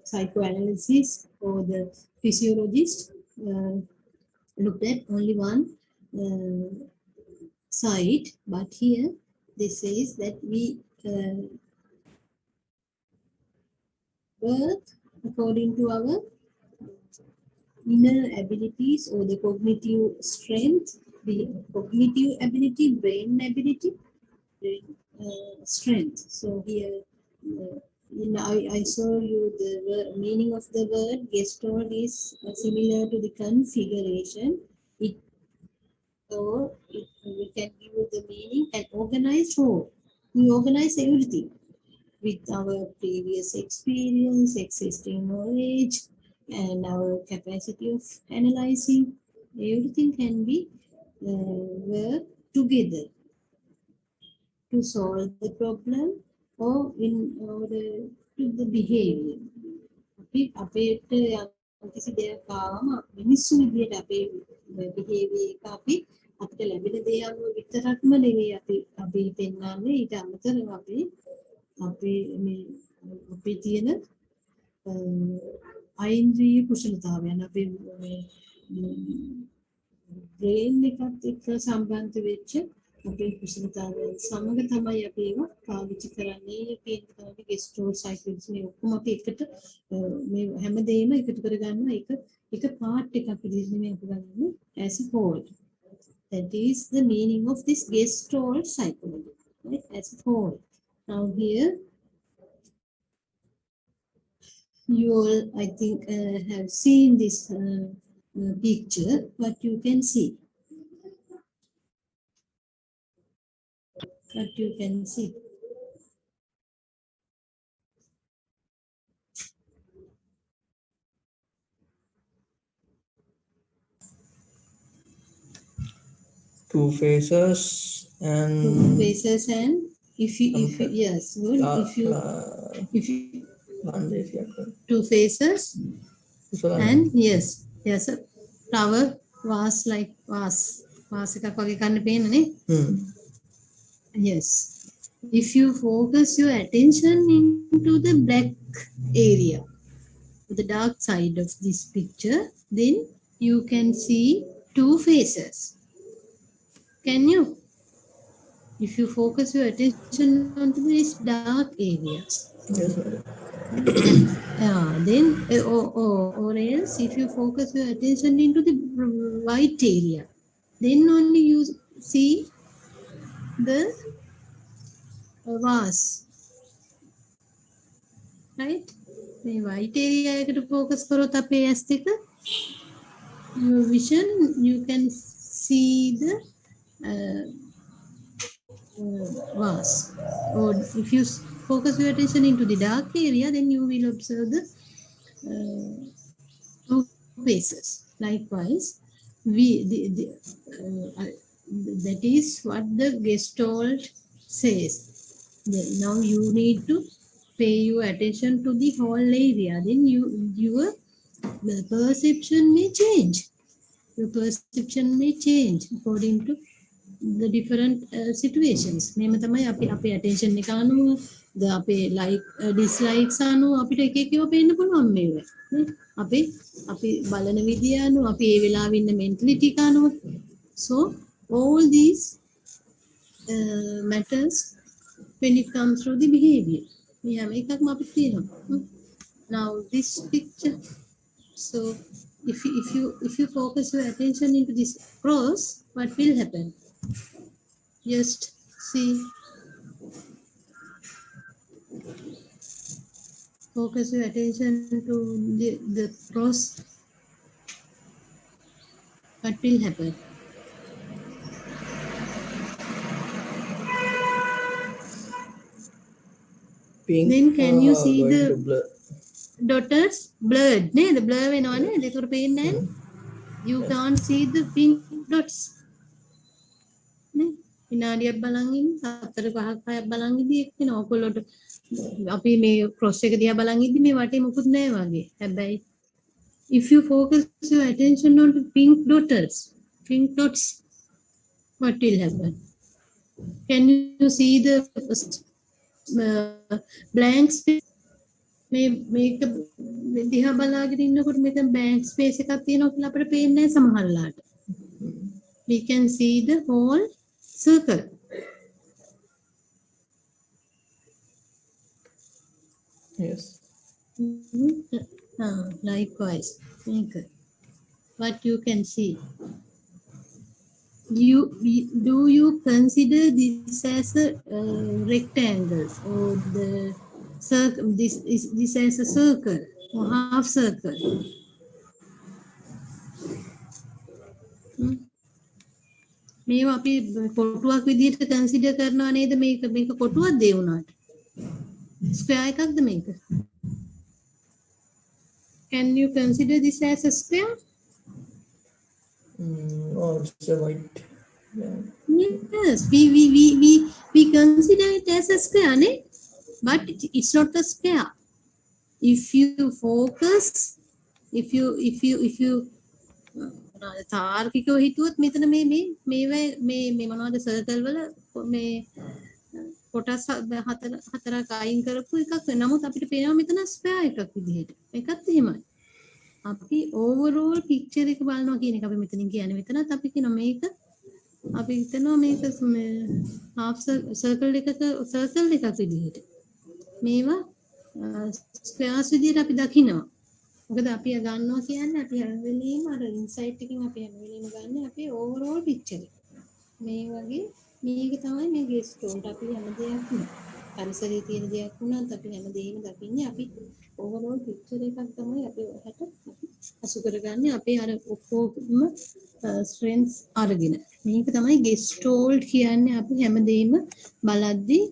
psychoanalysis or the physiologist looked at only one side, but here this says that we work according to our inner abilities or the cognitive strength, the cognitive ability, brain ability, strength. So here, I saw you the meaning of the word Gestalt is similar to the configuration. We can give you the meaning and organize whole. We organize everything with our previous experience, existing knowledge, and our capacity of analyzing. Everything can be work together to solve the problem or in order to the behavior. අපි අපේට යම්කිසි දෙයක් ආවම මිනිස්සු විදියට අපේ behavior එක අපිට ලැබෙන දේ අනුව විතරක්ම නෙවෙයි අපි පෙන්වන්නේ ඊට අමතරව අපේ අපේ තියෙන අයින්ද්‍රිය කුසලතාවයන් අපේ බ්‍රේන් එකත් එක්ක සම්බන්ධ වෙච්ච අපේ කුසලතාවයන් සමග තමයි අපි ඒවා පාවිච්චි කරන්නේ කියන තමයි Gestalt cycles මේ ඔක්කොම අපි එකට මේ හැමදේම එකතු කරගන්නවා එක පාර්ට් එකක් විදිහට නෙමෙයි අපි ගන්නේ as a whole. That is the meaning of this Gestalt psychology, right? As a whole. Now here you all, I think, have seen this picture, what you can see. What you can see. Two faces and if you yes, good. If you two faces and yes, flower vase like vase එකක් වගේ කන්න පේනනේ. Yes. If you focus your attention into the black area, the dark side of this picture, then you can see two faces. Can you? If you focus your attention onto this dark areas. yes, Then or else if you focus your attention into the white area, then only you see the vase, right? The white area එකට focus කරොත් අපේ ඇස් දෙක your vision, you can see the vase. Or if you focus your attention into the dark area, then you will observe the two faces. Likewise, that is what the Gestalt says. Now you need to pay your attention to the whole area. Then your perception may change. Your perception may change according to the different situations. මේම තමයි අපේ attention එක අනුව අපේ like dislikes අනුව අපිට එක එක ඒවා පේන්න පුළුවන් මේවා. නේ? අපි බලන විදිය අනුව අපි ඒ වෙලාවෙ ඉන්න mentality එක අනුව. So all these matters when it comes through the behavior. මේ හැම එකක්ම අපිට තියෙනවා. Now this picture. So if you focus your attention into this cross, what will happen? Just see. Focus your attention to the cross. What will happen? pink, Then can you see going the to blur. dots blurred? නේද? blur වෙනවනේ. ඒකට පේන්නේ නැහැ. You can't see the pink dots. නේ? විනාඩියක් බලන් ඉන්න 4-5ක් බලන් ඉදී එක්කන ඔයගොල්ලෝට අපි මේ cross එක දිහා බලන් ඉදී මේ වටේ මුකුත් නැහැ වගේ. හැබැයි if you focus your attention on the pink dots, what will happen? Can you see the blank space? මේක දිහා බලාගෙන ඉන්නකොට මෙතන blank space එකක් තියෙනවා කියලා අපිට පේන්නේ නැහැ සමහරලාට. We can see the whole circle. Yes. Likewise, what you can see. Do you consider this as a rectangle or the circle? This as a circle or half circle? මේවා අපි කොටුවක් විදිහට කන්සිඩර් කරනවා නේද? මේක කොටුවක් දේ උනාට. ස්ක්වෙයාර් එකක්ද මේක? Can you consider this as a square? Oh, it's a white. Yes, we consider it as a square, ne? But it's not a square. If you focus, if you තාර්කිකව හිතුවොත් මෙතන මේ මොනවද සර්කල් වල මේ කොටස් හතරක් අයින් කරපු එකක්. නමුත් අපිට පේනවා මෙතන ස්ක්වයර් එකක් විදිහට. ඒකත් එහෙමයි. අපි ඕවරෝල් පික්චර් එක බලනවා කියන එක අපි මෙතනින් කියන්නේ. මෙතනත් අපි කියන මේක අපි හිතනවා මේක half circle එකක් විදිහට. මේවා ස්ක්වයර්ස් විදිහට අපි දකිනවා. මොකද අපි ගන්නවා කියන්නේ අපි හැම වෙලෙම අර ඉන්සයිට් එකකින් අපි හැම වෙලෙම ගන්න අපේ ඕවරෝල් පික්චර් එක. මේ වගේ මේක තමයි මේ ගෙස්ටෝල්ට් අපි හැම දෙයක්ම පරිසරයේ තියෙන දෙයක් වුණත් අපි හැම දෙයක්ම දකින්නේ අපි ඕවරෝල් පික්චර් එකක් තමයි අපි ඔහට අසු කරගන්නේ අපේ අර ඔක්කොම ස්ට්‍රෙන්ත්ස් අරගෙන. මේක තමයි ගෙස්ටෝල්ට් කියන්නේ අපි හැම දෙයක්ම බලද්දී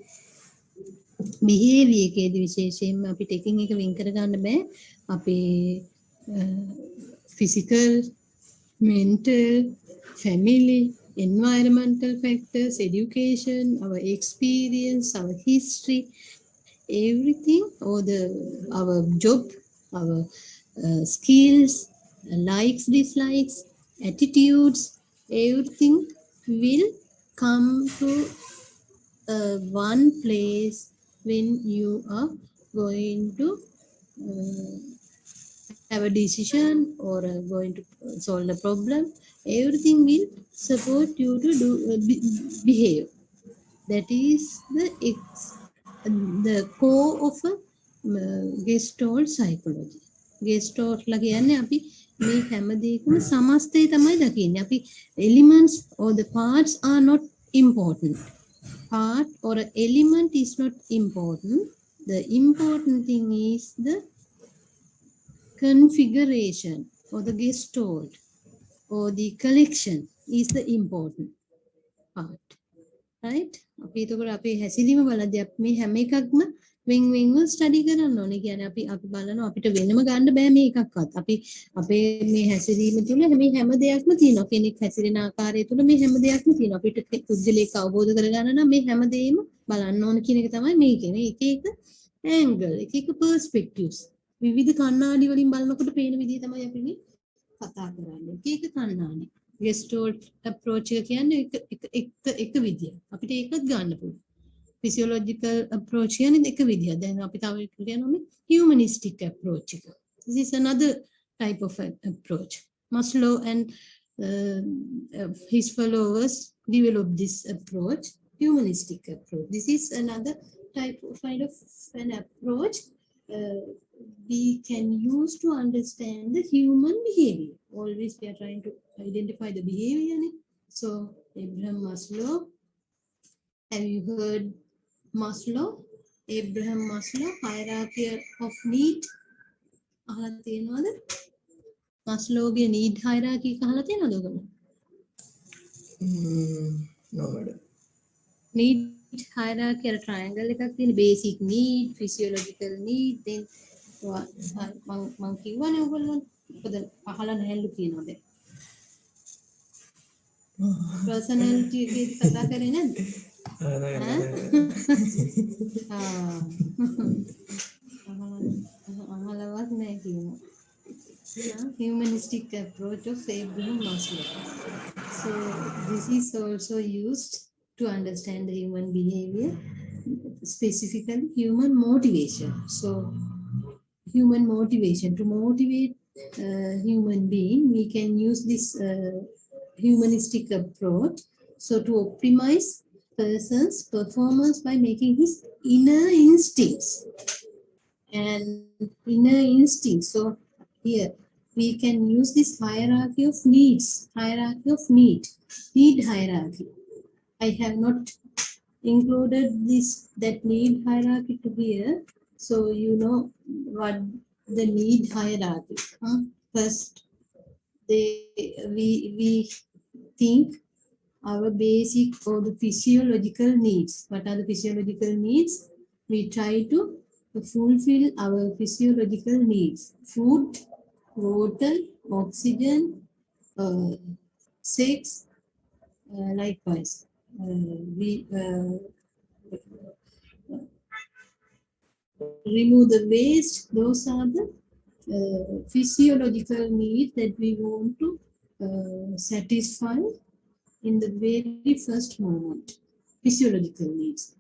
behavior එකේදී විශේෂයෙන්ම අපිට එකින් එක වෙන් කර ගන්න බෑ. අපේ physical, mental, family, environmental factors, education, our experience, our history, everything, or our job, our skills, likes, dislikes, attitudes, everything will come to one place when you are going to have a decision or going to solve a problem. Everything will support you to do behave. That is the core of a Gestalt psychology. Gestalt ලා කියන්නේ අපි මේ හැම දෙයකම සමස්තය තමයි දකින්නේ. අපි elements or the parts are not important. Part or an element is not important. The important thing is the configuration or the Gestalt or the collection is the important part. Right? අපි එතකොට අපේ හැසිරීම බලද්දී අපි මේ හැම එකක්ම වෙන්වෙන්ව study කරන්න ඕනේ. කියන්නේ අපි බලනවා අපිට වෙනම ගන්න බෑ මේ එකක්වත්. අපි අපේ මේ හැසිරීම තුළ මේ හැම දෙයක්ම තියෙනවා. කෙනෙක් හැසිරෙන ආකාරය තුළ මේ හැම දෙයක්ම තියෙනවා. අපිට පුද්ගලයෙක් අවබෝධ කරගන්න නම් මේ හැම දෙයක්ම බලන්න ඕන කියන එක තමයි මේ කියන්නේ. එක එක angle, එක එක perspectives. විවිධ කණ්ණාඩි වලින් බලනකොට පේන විදිහ තමයි අපි මේ කතා කරන්නේ. එක එක කණ්ණාඩි. Gestalt approach එක කියන්නේ එක විදිය. අපිට ඒකත් ගන්න පුළුවන්. Physiological approach කියන්නේ එක විදිය. දැන් අපි තව කියනවා මේ humanistic approach එක. This is another type of approach. Maslow and his followers developed this approach, humanistic approach. This is another kind of an approach we can use to understand the human behavior. Always we are trying to identify the behavior. So Abraham Maslow, have you heard Maslow? Abraham Maslow, hierarchy of need. අහලා තියෙනවද? Maslowගේ need hierarchy එක අහලා තියෙනවද ඔයගොල්ලෝ? No madam. Need hierarchy අර triangle එකක් තියෙන basic need, physiological need, then මං කිව්වනේ ඔයගොල්ලෝ මොකද අහලා නැහැලු කියනවා දැන්. personality එකේ කතා කරේ නැද්ද? අහලවත් නැහැ කියනවා. Humanistic approach of Abraham Maslow. So this is also used to understand the human behavior, specifically human motivation. So human motivation, to motivate human being, we can use this humanistic approach. So to optimize person's performance by making his inner instincts. So here we can use this hierarchy of needs, need hierarchy. I have not included that need hierarchy to here, so you know what the need hierarchy. First, we think our basic or the physiological needs. What are the physiological needs? We try to fulfill our physiological needs: food, water, oxygen, sex, likewise, we remove the waste. Those are the physiological needs that we want to satisfy in the very first moment. Physiological needs.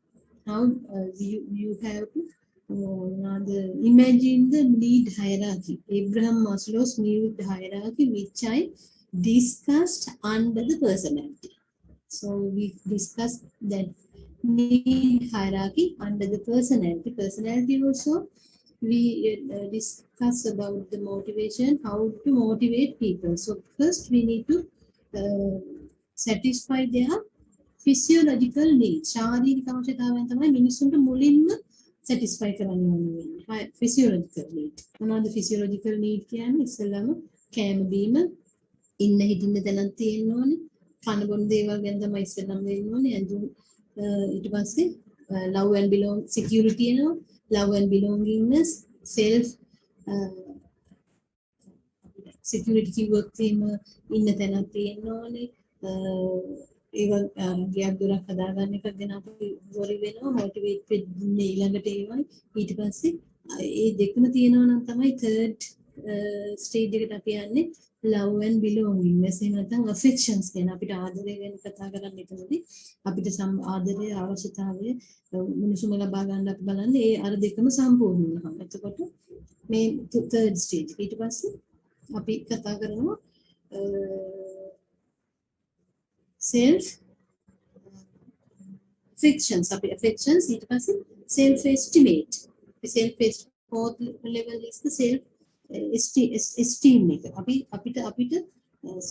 Now you have to imagine the need hierarchy, Abraham Maslow's need hierarchy, which I discussed under the personality. So we discussed that need hierarchy under the personality. Personality also we discuss about the motivation, how to motivate people. So first we need to satisfy their physiological needs. ශාරීරික අවශ්‍යතාවයන් තමයි මිනිස්සුන්ට මුලින්ම satisfy කරන්න ඕනේ වෙන්නේ. Physiological need. මොනවද physiological need කියන්නේ? ඉස්සෙල්ලාම කෑම බීම, ඉන්න හිටින්න තැනක් තියෙන්න ඕනේ. කන බොන දේවල් ගැන තමයි ඉස්සෙල්ලාම වෙන්න ඕනේ. ඊට පස්සේ love and belong security එනවා. Love and belongingness, self security කිව්වොත් එහෙම ඉන්න තැනක් තියෙන්න ඕනේ. ඒවා ගියක් දොරක් හදාගන්න එක ගැන අපි worry වෙනවා, motivate වෙන්නේ ඊළඟට ඒවයි. ඊට පස්සේ ඒ දෙකම තියෙනවා නම් තමයි third stage එකට අපි යන්නේ love and belongingness. එහෙම නැත්නම් affections ගැන අපිට ආදරය ගැන කතා කරන්නේ එතනදී අපිට ආදරය අවශ්‍යතාවය මිනිසුම ලබා ගන්න අපි බලන්නේ ඒ අර දෙකම සම්පූර්ණ වෙනවා. එතකොට මේ third stage ඊට පස්සේ අපි කතා කරනවා self affections. Affections ඊට පස්සේ self estimate. self fourth level is the self esteem එක. අපිට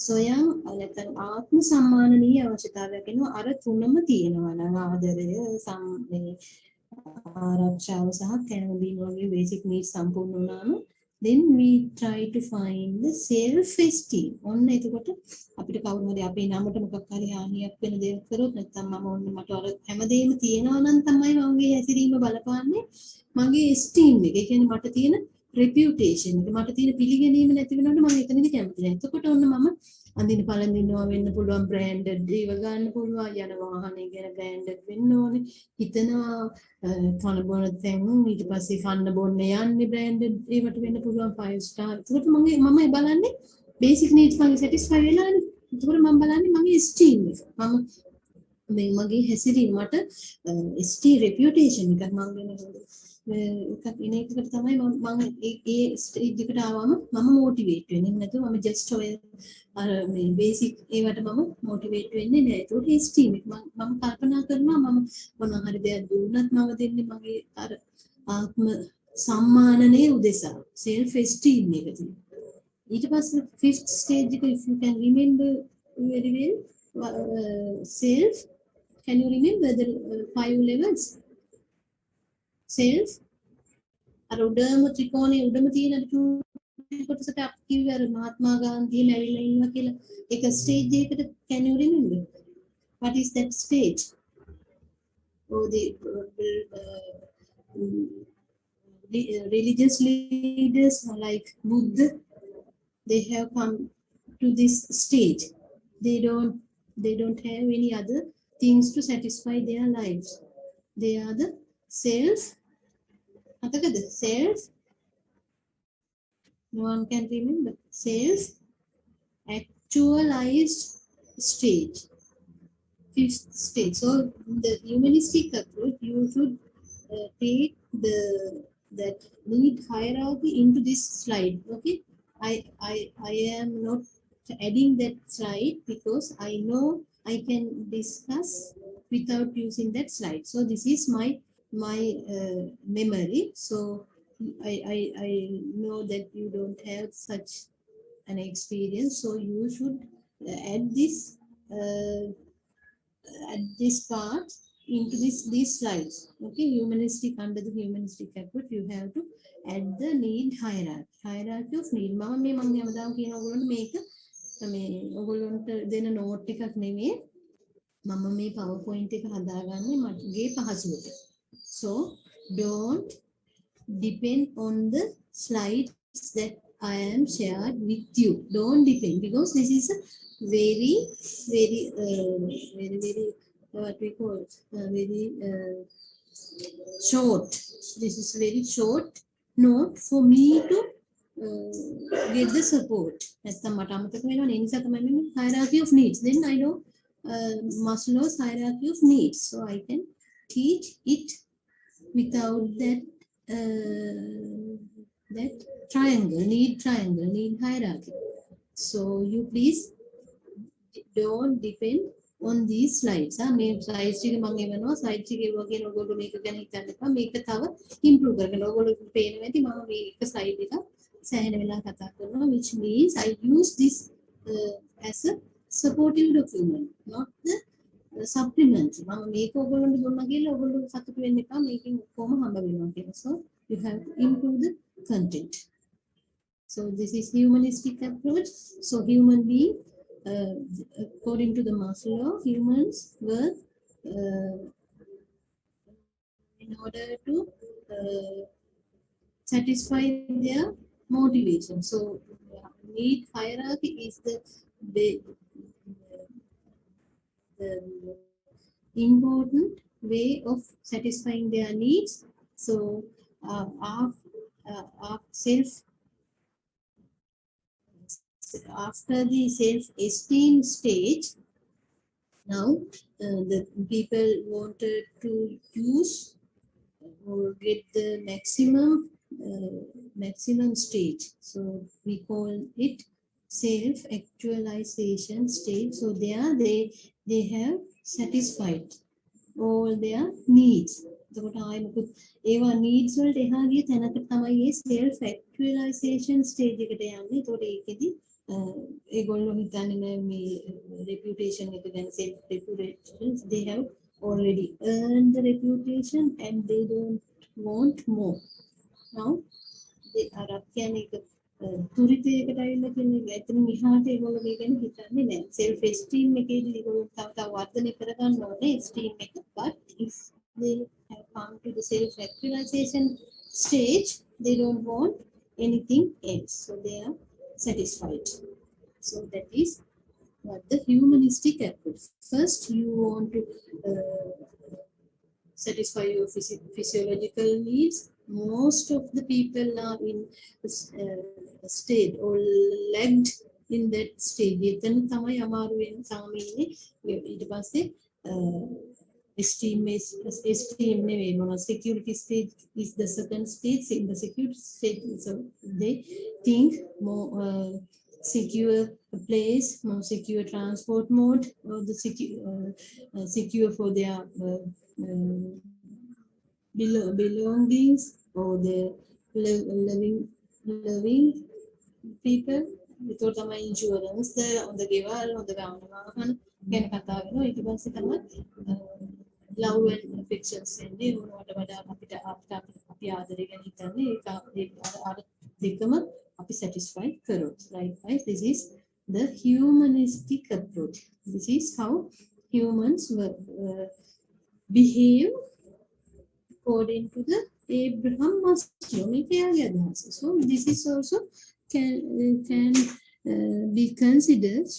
සොයන් නැත්නම් ආත්ම සම්මානනීය අවශ්‍යතාවයක් වෙනවා. අර තුනම තියෙනවා නම් ආදරය, ආරක්ෂාව සහ කැම බීම වගේ basic needs සම්පූර්ණ වුණාම then we try to find the self esteem. ඔන්න එතකොට අපිට කවුරු හරි අපේ නමට මොකක් හරි හානියක් වෙන දේවල් කරොත් නැත්නම් මම ඔන්න මට අර හැමදේම තියෙනවා නම් තමයි මගේ හැසිරීම බලපාන්නේ මගේ esteem එක. ඒ කියන්නේ මට තියෙන reputation එක, මට තියෙන පිළිගැනීම නැති වෙනකොට මම එතනදී කැමති නැහැ. එතකොට ඔන්න මම අඳින පළඳිනවා වෙන්න පුළුවන්, branded දේවල් ගන්න පුළුවන්, යන වාහනේ ගැන branded වෙන්න ඕනේ, හිතනවා කන බොන තැන් ඊට පස්සේ කන්න බොන්න යන්නේ branded ඒවට වෙන්න පුළුවන් 5 star. එතකොට මම බලන්නේ basic needs මගේ satisfy වෙලානේ. එතකොට මම බලන්නේ මගේ esteem එක. මම මගේ හැසිරීම මට esteem reputation එකක් මම ගැන එකක් ඉන එකට තමයි මම ඒ ස්ටේජ් එකට ආවම මම මොටිවේට් වෙන්නේ. නැතුව මම ජස්ට් ඔය අර මේ බේසික් ඒවට මම මොටිවේට් වෙන්නේ නැහැ. ඒකට esteem එක මම කල්පනා කරනවා මම මොන හරි දෙයක් දුන්නත් මම දෙන්නේ මගේ අර ආත්ම සම්මානනයේ උදෙසා self esteem එක තියෙනවා. ඊට පස්සේ fifth stage එක if you can remember very well self, can you remember the 5 levels? self අර උඩම ත්‍රිකෝණයේ උඩම තියෙන කොටසට අපි කිව්වේ අර මහත්මා ගාන්ධිය ලැබිලා ඉන්නවා කියලා එක ස්ටේජ් එකකට can you remember what is that stage? Oh, the religious leaders like Buddha, they have come to this stage. They don't have any other things to satisfy their lives. They are the self. Self. No one can remember. Self actualized stage. Fifth stage. So the humanistic approach, you should take that need hierarchy into this slide. Okay. I am not adding that slide because I know I can discuss without using that slide. So this is my memory. So I know that you don't have such an experience. So you should add this part into these slides. Okay, under the humanistic approach, you have to add the need hierarchy of need. මම හැමදාම කියන ඕගොල්ලන්ට මේක මේ ඕගොල්ලන්ට දෙන note එකක් නෙමෙයි. මම මේ PowerPoint එක හදාගන්නේ මගේ පහසුවට. So don't depend on the slides that I am shared with you. Don't depend, because this is a very, what we call it, very short. This is very short note for me to get the support. Hierarchy of needs. Then I know Maslow's hierarchy of needs. So I can teach it without that that triangle, need hierarchy. So you please don't depend on these slides. මේ slides එක මම එවනවා. slides එක එවුවා කියන ඔයගොල්ලෝ මේක ගැන හිතන්න එපා. මේක තව improve කරගන්න. ඔයගොල්ලෝ පේනවා ඇති මම මේ එක slide එක සෑහෙන වෙලා කතා කරනවා, which means I use this as a supportive document, not the supplement. මම මේක ඔයගොල්ලන්ට දුන්නා කියලා ඔයගොල්ලෝ සතුටු වෙන්න එපා. මේකෙන් කොහොම හම්බ වෙනවා කියලා. So you have to improve the content. So this is humanistic approach. So human being, according to the Maslow, humans were in order to satisfy their motivation. So need hierarchy is the important way of satisfying their needs. So after the self-esteem stage, now the people wanted to use or get the maximum stage. So we call it self-actualization stage. So there they have satisfied all their needs. ඒවා needs වලට එහා ගිය තැනකට තමයි මේ self actualization stage එකට යන්නේ. ඒතකොට ඒකෙදි ඒගොල්ලෝ හිතන්නේ නෑ මේ reputation එක ගැන, self reputation. They have already earned the reputation and they don't want more. Now they are කියන්නේ එක තුරිතයකට ඇවිල්ලා කියන්නේ එතනින් එහාට ඒගොල්ලෝ මේ ගැන හිතන්නේ නෑ. self esteem එකේදී ඒගොල්ලෝ තව වර්ධනය කරගන්න ඕනේ esteem එක. But if they have come to the self-actualization stage, they don't want anything else. So they are satisfied. So that is what the humanistic approach. First, you want to satisfy your physiological needs. Most of the people are in a state or lagged in that stage. එතන තමයි අමාරු වෙන සාමීනේ. ඊට පස්සේ esteem නෙවෙයි මොනවා, security stage is the second stage. In the security stage, so they think more secure place, more secure transport mode, or the secure for their belongings, or the loving people. ඒතකොට තමයි insurance හොඳ ගෙවල්, හොඳ වාහන ගැන කතා වෙනවා. ඊට පස්සේ තමයි love and affections එන්නේ. මොනවට වඩා අපිට අපි ආදරය ගැන හිතන්නේ ඒක අර දෙකම අපි satisfy කරොත්. Right? This is the humanistic approach. This is how humans behave according to the Abraham Maslow. So this is also can be considered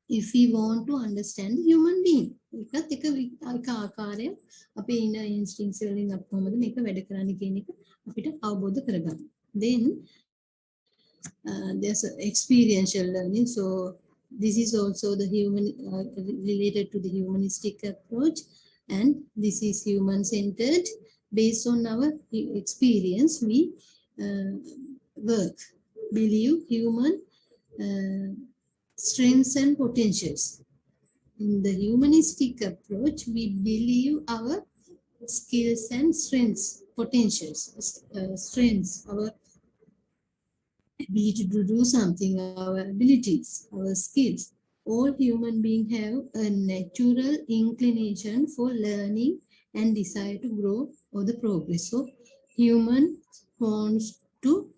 if we want to understand the human being. එකත් එක ආකාරය අපේ inner instincts වලින් අපි කොහොමද මේක වැඩ කරන්නේ කියන එක අපිට අවබෝධ කරගන්න. Then there's experiential learning. So this is also the human related to the humanistic approach, and this is human centered. Based on our experience, we work, believe human strengths and potentials. In the humanistic approach, we believe our skills and strengths, potentials, strengths, our ability to do something, our abilities, our skills. All human beings have a natural inclination for learning and desire to grow or the progress. So human wants to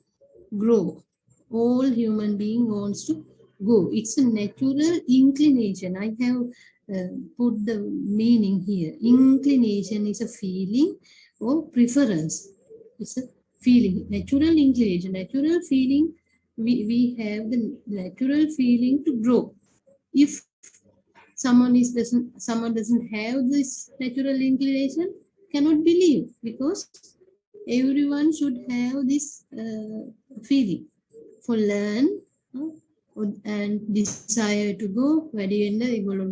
grow. All human being wants to go. It's a natural inclination. I have put the meaning here. Inclination is a feeling or preference. It's a feeling, natural inclination, natural feeling. We have the natural feeling to grow. if someone doesn't have this natural inclination, cannot believe, because everyone should have this feeling for learn and desire to go වැඩි වෙන්න ඒගොල්ලෝ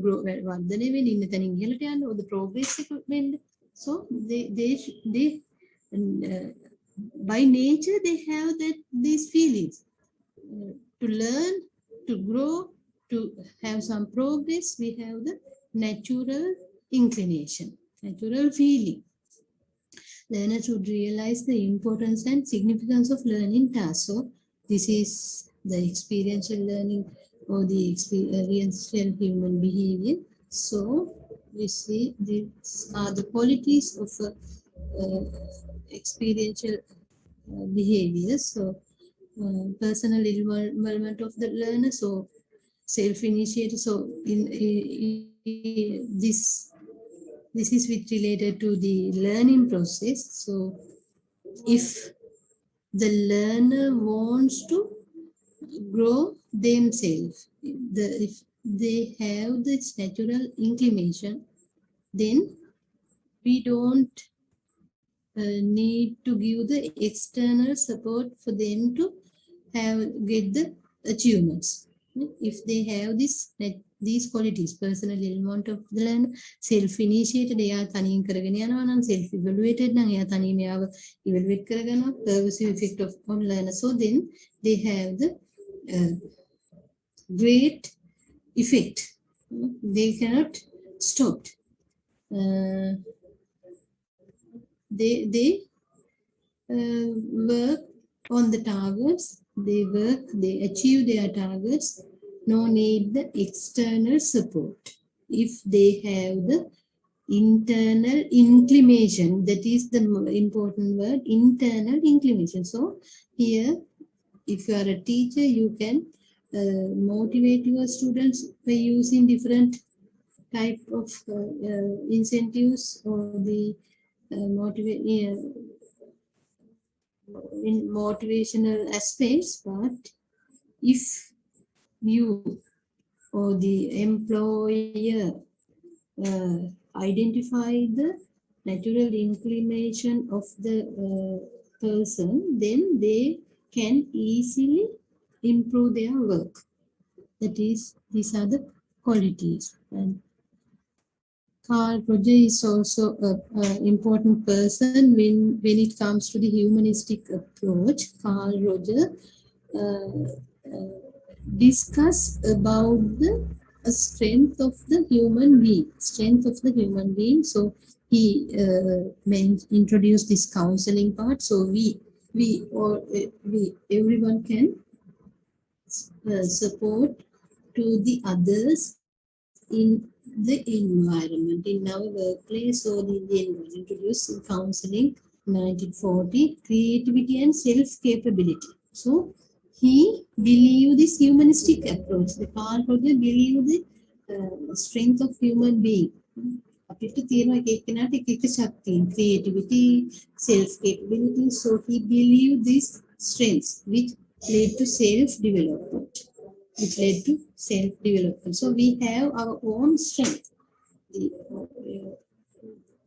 වර්ධනය වෙන්න ඉන්න තැනින් ඉහළට යන්න or the progress එක වෙන්න. So they by nature they have these feelings to learn, to grow, to have some progress. We have the natural inclination, natural feeling. Learners should realize the importance and significance of learning tasks. So this is the experiential learning or the experiential human behavior. So we see these are the qualities of experiential behavior. So personal involvement of the learner, so self-initiated. So in this is with related to the learning process. So if the learner wants to grow themselves, if they have this natural inclination, then we don't need to give the external support for them to get the achievements. If they have these qualities, personal element of the learner, self-initiated, එයා තනියෙන් කරගෙන යනවා නම්, self-evaluated නම් එයා තනියම එයාව evaluate කරගන්නවා, pervasive effect of on learner. So then they have the great effect. They cannot stop. They work on the targets, they achieve their targets, no need the external support. If they have the internal inclination, that is the important word, internal inclination. So here, if you are a teacher, you can motivate your students by using different type of incentives or the motivational aspects. But if you or the employer identify the natural inclination of the person, then they can easily improve their work. That is, these are the qualities. And Carl Roger is also an important person when it comes to the humanistic approach. Carl Roger discuss about the strength of the human being. So he introduced this counseling part. So everyone can support to the others in the environment, in our workplace or the environment. Introduced in counseling 1940, creativity and self-capability. So he believed this humanistic approach. The Carl Roger believed the strength of human being. අපිට තියෙන එකෙනාට එක ශක්තිය, creativity, self-capability. So he believed these strengths which led to self-development. So we have our own strength. The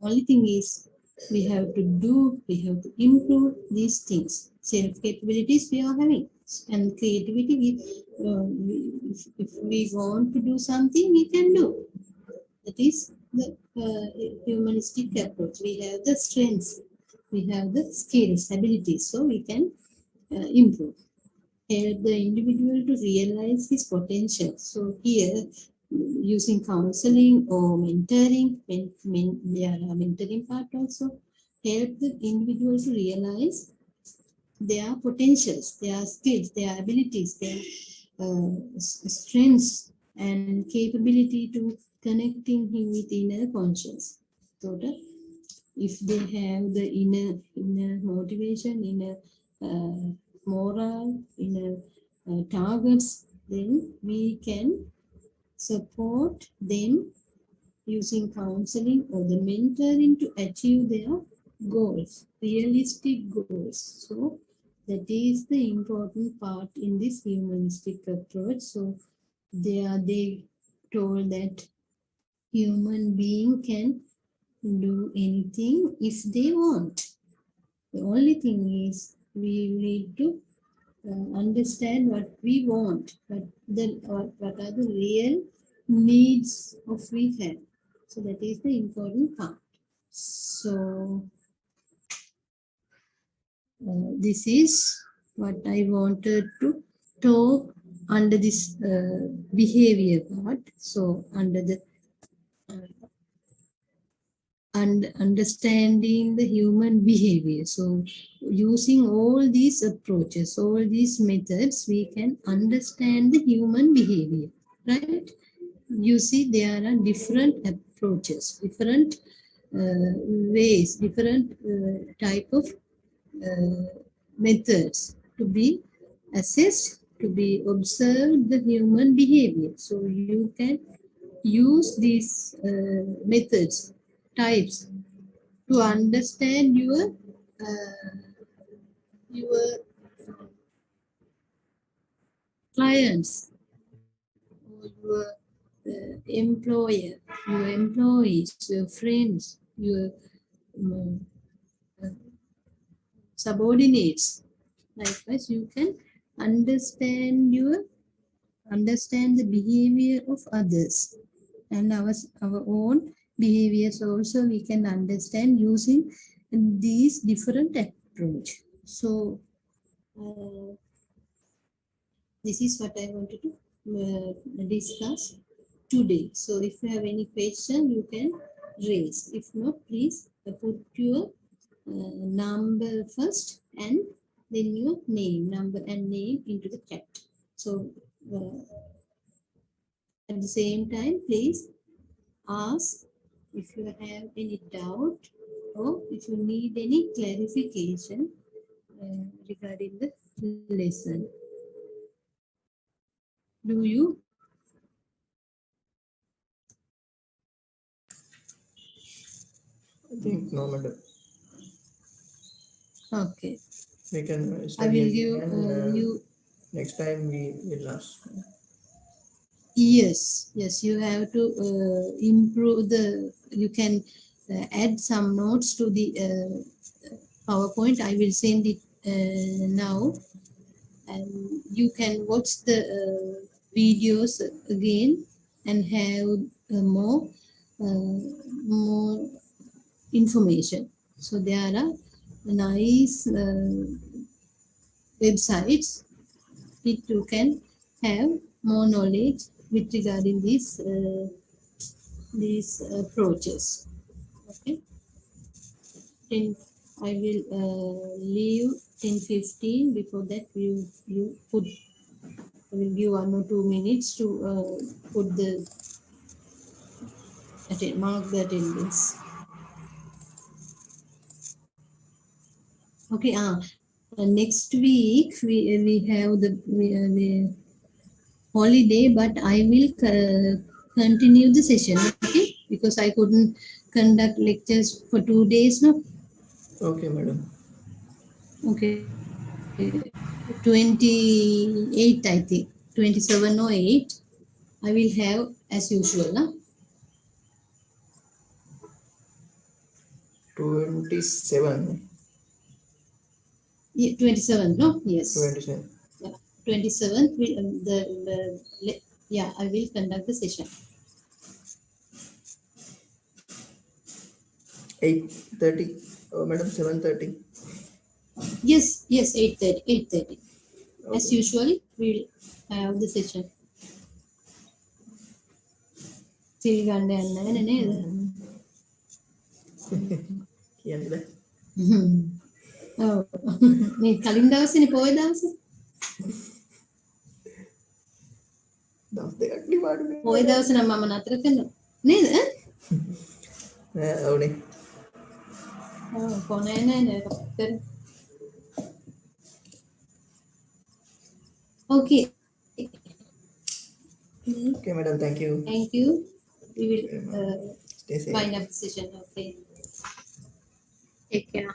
only thing is we have to improve these things. Self-capabilities we are having, and creativity, if we want to do something, we can do. That is the humanistic approach. We have the strengths, we have the skills, abilities, so we can improve. Help the individual to realize his potential. So here, using counseling or mentoring, there are mentoring part also, help the individual to realize their potentials, their skills, their abilities, their strengths and capability to connecting him with inner conscience. So that if they have the inner motivation, inner morale, inner targets, then we can support them using counseling or the mentoring to achieve their goals, realistic goals. So that is the important part in this humanistic approach. So they told that human being can do anything if they want. The only thing is we need to understand what we want, what are the real needs of we have. So that is the important part. So this is what I wanted to talk under this behavior part. So under the and understanding the human behavior. So using all these approaches, all these methods, we can understand the human behavior, right? You see, there are different approaches, different ways, different type of methods to be assessed, to be observed the human behavior. So you can use these methods, types, to understand your clients or your employer, your employees, your friends, your um, subordinates. Likewise, you can understand the behavior of others, and our own behaviors also we can understand using these different approach. So this is what I wanted to discuss today. So if you have any question, you can raise. If not, please put your number first and then your name, number and name into the chat. So at the same time, please ask if you have any doubt or if you need any clarification regarding the lesson. Do you? I think no, madam. Okay. We can I study will give again. you. Next time we will ask. Yes, you have to improve you can add some notes to the PowerPoint. I will send it now, and you can watch the videos again and have more information. So there are nice websites that you can have more knowledge with regarding these approaches. Okay. Then I will leave 10:15. Before that, you put. I will give 1 or 2 minutes to put the mark the attendance. Okay. Next week we have the holiday, but I will continue the session. Okay, because I couldn't conduct lectures for 2 days. No. Okay, madam. Okay. 28, I think. 27 or 8. I will have as usual. No? 27. Yeah, 27. No? Yes. 27. Yeah. 27th. Yeah, I will conduct the session. 8:30. Oh, madam, 7:30. Yes. 8:30. 8:30. As Okay. usual, we'll have the session. Silgande anna neda. කියන්නද? ඔව්. මේ කලින් දවසේනේ පොය දවසේ. දවස් දෙකක් demand පොය දවසේ නම් මම නතර කරනවා. නේද? නෑ ඔව්නේ. ඔව් කොනේ නේද? Okay. Okay, madam, thank you. Thank you. We will Stay safe. wind up the session. Okay. Take care.